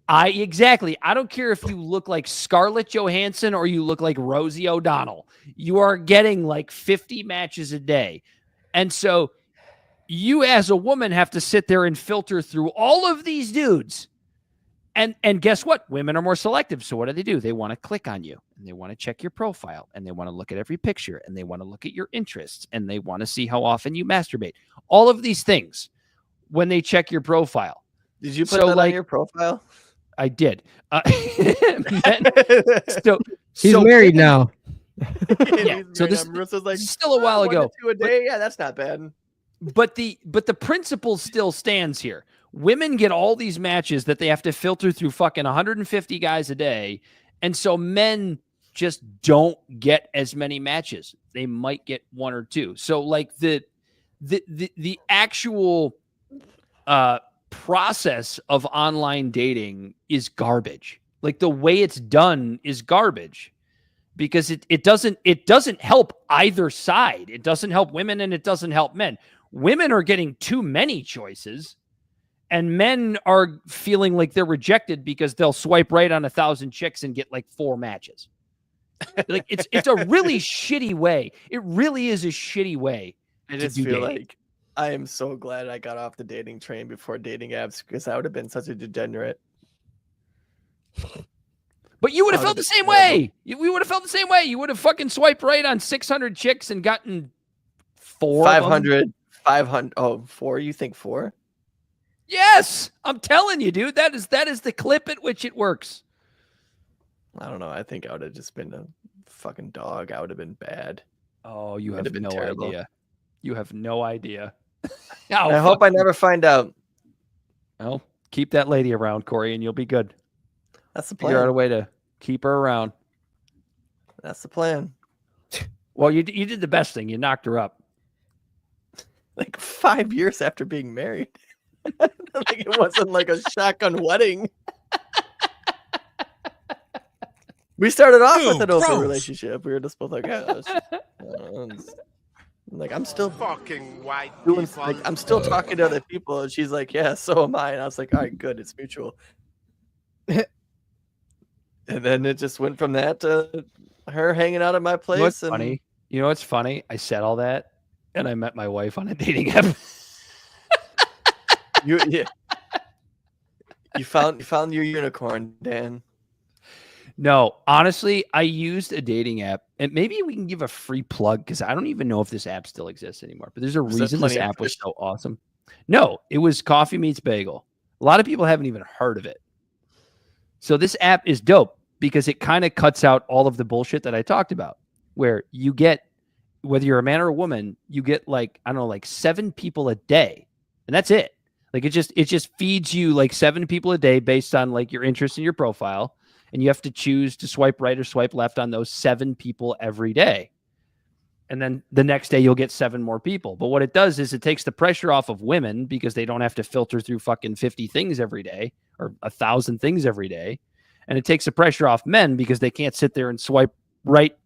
Exactly. I don't care if you look like Scarlett Johansson or you look like Rosie O'Donnell. You are getting like 50 matches a day. And so you as a woman have to sit there and filter through all of these dudes. And guess what? Women are more selective. So what do? They want to click on you and they want to check your profile and they want to look at every picture and they want to look at your interests and they want to see how often you masturbate. All of these things when they check your profile. Did you put that on your profile? I did. Men, He's married now. Yeah, so this Marissa's like, still a while ago. 1 to 2 a day. Yeah, that's not bad. But the principle still stands here. Women get all these matches that they have to filter through fucking 150 guys a day, and so men just don't get as many matches. They might get 1 or 2. So like the actual process of online dating is garbage. Like the way it's done is garbage. Because it doesn't help either side. It doesn't help women and it doesn't help men. Women are getting too many choices, and men are feeling like they're rejected because they'll swipe right on 1,000 chicks and get like 4 matches. Like it's a really shitty way. It really is a shitty way. I just feel like I am so glad I got off the dating train before dating apps, because I would have been such a degenerate. But you would have felt the same way. We would have felt the same way. You would have fucking swiped right on 600 chicks and gotten 4. 500. 500. Oh, 4? You think 4? Yes, I'm telling you, dude. That is the clip at which it works. I don't know. I think I would have just been a fucking dog. I would have been bad. Oh, you have no idea. You have no idea. I hope I never find out. Well, keep that lady around, Cory, and you'll be good. That's the plan. Figure out a way to keep her around. That's the plan. Well, you did the best thing. You knocked her up. Like 5 years after being married. Like it wasn't like a shotgun wedding. We started off with an open relationship. We were just both like, like I'm still fucking white doing. Like I'm still talking to other people, and she's like, "Yeah, so am I." And I was like, "All right, good, it's mutual." And then it just went from that to her hanging out at my place. What's funny? You know what's funny? I said all that, and I met my wife on a dating app. You found your unicorn, Dan. No, honestly, I used a dating app, and maybe we can give a free plug because I don't even know if this app still exists anymore. But there's a reason this app was so awesome. No, it was Coffee Meets Bagel. A lot of people haven't even heard of it. So this app is dope because it kind of cuts out all of the bullshit that I talked about, where you get, whether you're a man or a woman, you get like, I don't know, like 7 people a day, and that's it. Like it just feeds you like 7 people a day based on like your interest in your profile. And you have to choose to swipe right or swipe left on those 7 people every day. And then the next day you'll get 7 more people. But what it does is it takes the pressure off of women because they don't have to filter through fucking 50 things every day or 1,000 things every day. And it takes the pressure off men because they can't sit there and swipe right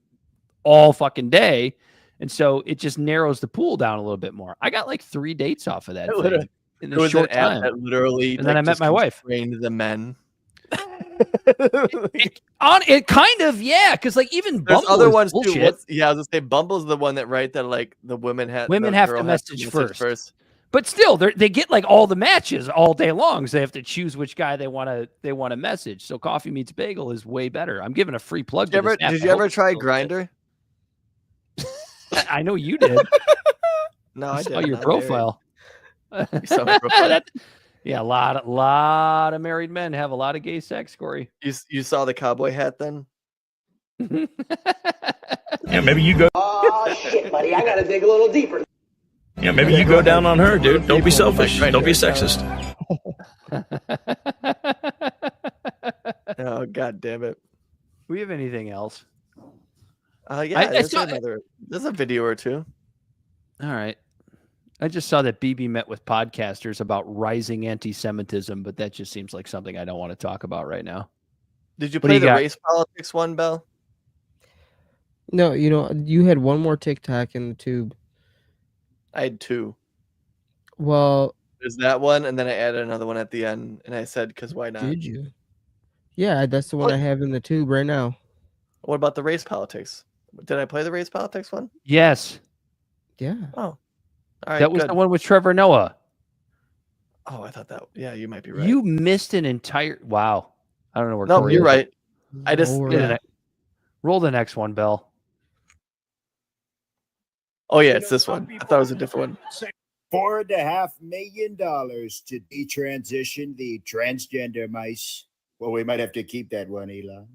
all fucking day. And so it just narrows the pool down a little bit more. I got like 3 dates off of that thing in a short time. That literally, and then I met my wife. Trained the men. It kind of, yeah, because like even There's Bumble other is ones bullshit. too. I was gonna say Bumble's the one that that like the women have to message first. But still, they get like all the matches all day long, so they have to choose which guy they want to message. So Coffee Meets Bagel is way better. I'm giving a free plug. Did you ever try Grindr? I know you did. No, I saw did. your profile. You saw my profile. Yeah, a lot of married men have a lot of gay sex, Cory. You saw the cowboy hat then? Yeah, maybe you go. Oh shit, buddy! I gotta dig a little deeper. Yeah, maybe you go down on her, dude. Don't be selfish. Don't be sexist. Oh, god damn it! Do we have anything else? Yeah, there's a video or two. All right. I just saw that BB met with podcasters about rising anti-Semitism, but that just seems like something I don't want to talk about right now. Did you play the race politics one, Bell? No, you had one more TikTok in the tube. I had 2. Well, there's that one, and then I added another one at the end, and I said, because why not? Did you? Yeah, that's the one I have in the tube right now. What about the race politics? Did I play the race politics one? Yes. Yeah. Oh. All right, that was the one with Trevor Noah. Oh, I thought that. Yeah, you might be right. You missed an entire. Wow. I don't know where. No, Cory you're is. right. I just roll the next one, Bell. Oh yeah, it's this one. I thought it was a different one. $4.5 million to detransition the transgender mice. Well, we might have to keep that one, Elon.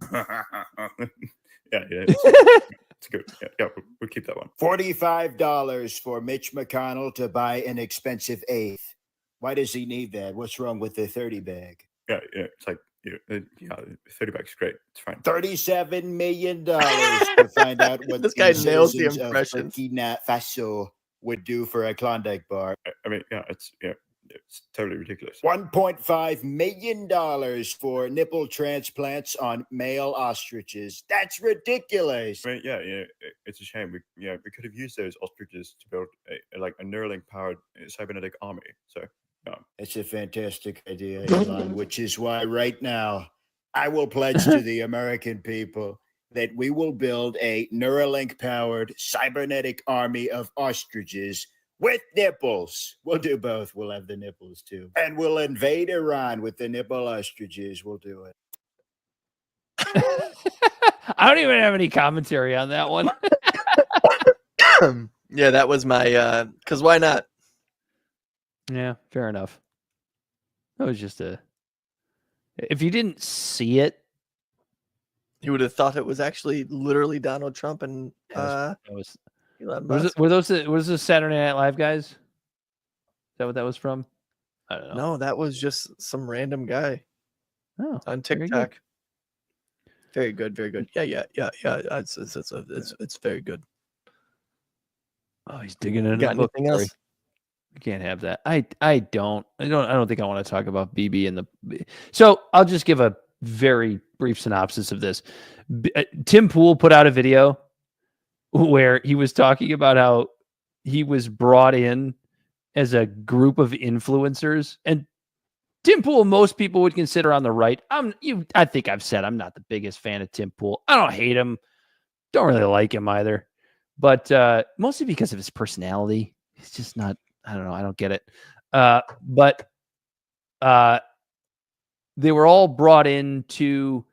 Yeah, it's good. Yeah, we'll keep that one. $45 for Mitch McConnell to buy an expensive eighth. Why does he need that? What's wrong with the 30 bag? Yeah, it's like 30 bucks, great. It's fine. $37 million to find out what This guy nails the citizens of impressions. Burkina Faso would do for a Klondike bar. I mean, it's totally ridiculous. $1.5 million for nipple transplants on male ostriches. That's ridiculous. I mean, it's a shame. We could have used those ostriches to build a Neuralink-powered cybernetic army. So, it's a fantastic idea, Elon, which is why right now I will pledge to the American people that we will build a Neuralink-powered cybernetic army of ostriches with nipples. We'll do both. We'll have the nipples too. And we'll invade Iran with the nipple ostriches. We'll do it. I don't even have any commentary on that one. Yeah, that was my because why not? Yeah, fair enough. That was just if you didn't see it, you would have thought it was actually literally Donald Trump and Elon Musk. were those the Saturday Night Live guys? Is that what that was from? I don't know. No, that was just some random guy. Oh, on TikTok. Very good, very good. Yeah. It's very good. Oh, he's digging in. Got anything else? You can't have that. I don't think I want to talk about BB and the. So I'll just give a very brief synopsis of this. Tim Pool put out a video where he was talking about how he was brought in as a group of influencers, and Tim Pool, most people would consider on the right. I think I've said I'm not the biggest fan of Tim Pool. I don't hate him. Don't really like him either, but mostly because of his personality. He's just not. I don't know. I don't get it. But they were all brought in to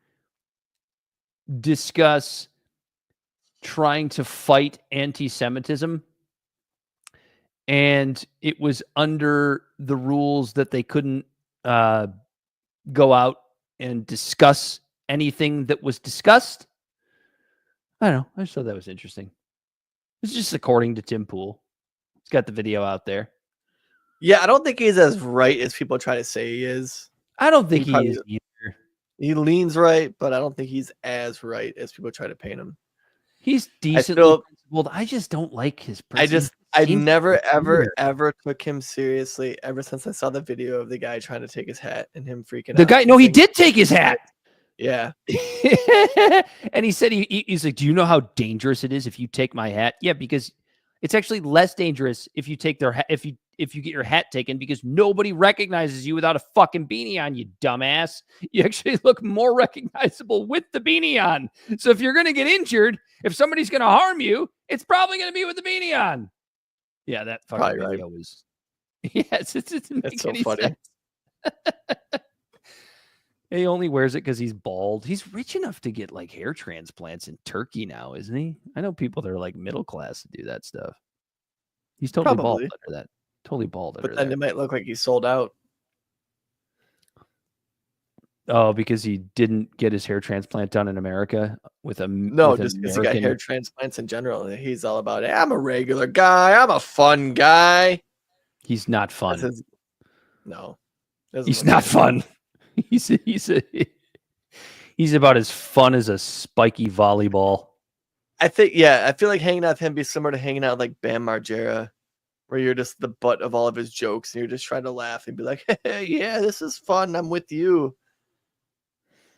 discuss trying to fight anti-Semitism. And it was under the rules that they couldn't go out and discuss anything that was discussed. I don't know. I just thought that was interesting. It's just according to Tim Pool. He's got the video out there. Yeah, I don't think he's as right as people try to say he is. I don't think he is either. He leans right, but I don't think he's as right as people try to paint him. He's decently principled. I just don't like his principle. I never, ever took him seriously ever since I saw the video of the guy trying to take his hat and him freaking out. The guy, no, he did take his hat. Yeah. And he said, he's like, do you know how dangerous it is if you take my hat? Yeah, because it's actually less dangerous if you take their hat, if you get your hat taken, because nobody recognizes you without a fucking beanie on, you dumbass. You actually look more recognizable with the beanie on. So if you're going to get injured, if somebody's going to harm you, it's probably going to be with the beanie on. Yeah, that fucking video was. Yes, it doesn't make so any funny. sense. He only wears it because he's bald. He's rich enough to get like hair transplants in Turkey now, isn't he? I know people that are like middle class to do that stuff. He's totally bald under that. Totally bald under But then that. it might look like he's sold out. Oh, because he didn't get his hair transplant done in America with a just because he got hair transplants in general. He's all about it. I'm a regular guy. I'm a fun guy. He's not fun. No, he's not fun. He's about as fun as a spiky volleyball. I feel like hanging out with him be similar to hanging out with like Bam Margera, where you're just the butt of all of his jokes and you're just trying to laugh and be like, hey, yeah, this is fun. I'm with you.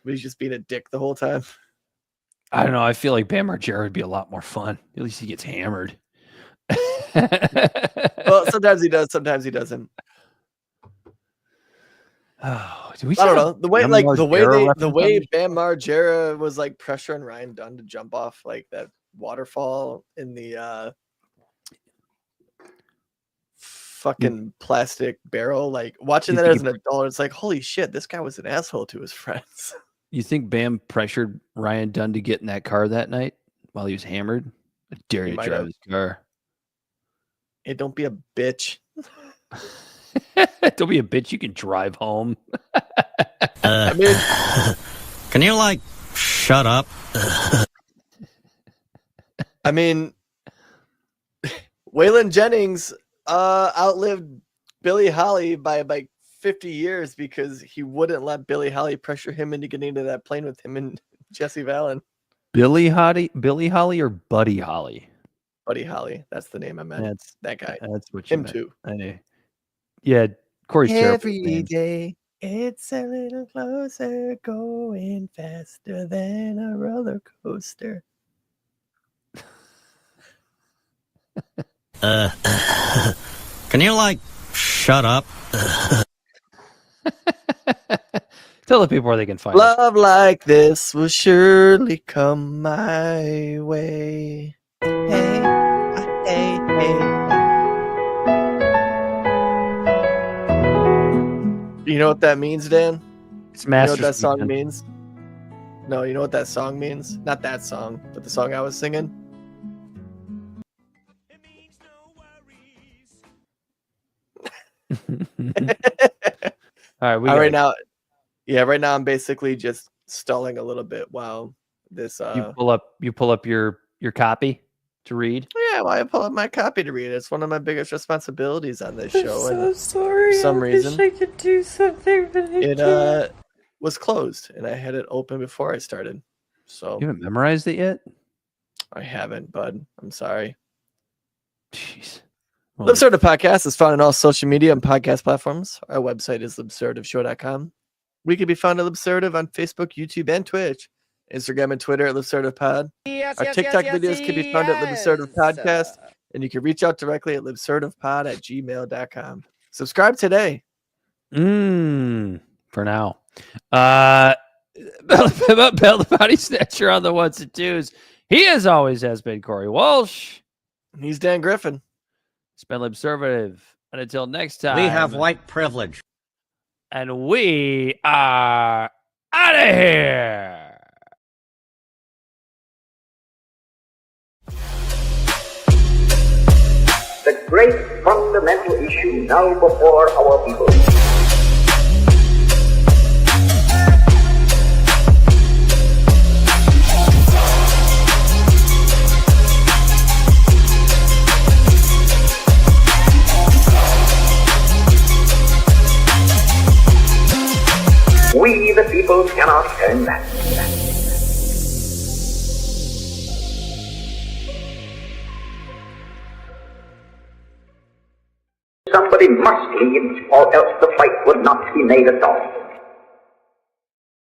But he's just being a dick the whole time. I don't know. I feel like Bam Margera would be a lot more fun. At least he gets hammered. Well, sometimes he does. Sometimes he doesn't. Oh, I don't know the way Bam Margera was like pressuring Ryan Dunn to jump off like that waterfall in the fucking plastic barrel. Like watching that as an adult, it's like, holy shit, this guy was an asshole to his friends. You think Bam pressured Ryan Dunn to get in that car that night while he was hammered? I dare you to drive his car. Hey, don't be a bitch. Don't be a bitch. You can drive home. I mean, can you like shut up? I mean, Waylon Jennings outlived Billie Holiday by like 50 years because he wouldn't let Billie Holiday pressure him into getting into that plane with him and Jesse Valen. Billie Holly or Buddy Holly? Buddy Holly. That's the name I meant. That's that guy. That's what you Him meant. too. I know. Yeah, Cory's Every day, it's a little closer, going faster than a roller coaster. Can you like shut up? Tell the people where they can find us. Love like this will surely come my way. Hey, hey, hey. You know what that means, Dan? It's You know Master what that song Speed, man. means? No, you know what that song means? Not that song, but the song I was singing. All right, Right now, right now I'm basically just stalling a little bit while this. You pull up your copy to read. Yeah, well, I pull up my copy to read. It's one of my biggest responsibilities on this show. I'm so and sorry. For some I reason, wish I could do something, but I it can't. was closed, and I had it open before I started. So You haven't memorized it yet? I haven't, bud. I'm sorry. Jeez. Libservative Podcast is found on all social media and podcast platforms. Our website is libservativeshow.com. We can be found at Libservative on Facebook, YouTube, and Twitch. Instagram and Twitter at Libservative Pod. Our TikTok videos can be found at Libservative Podcast. And you can reach out directly at libservativepod@gmail.com. Subscribe today. For now. Bell the Body Snatcher on the ones and twos. He, as always, has been Cory Walsh. He's Dan Griffin. It's been Libservative. And until next time. We have white privilege. And we are out of here. The great fundamental issue now before our people. We, the people, cannot turn back. Somebody must lead, or else the fight would not be made at all.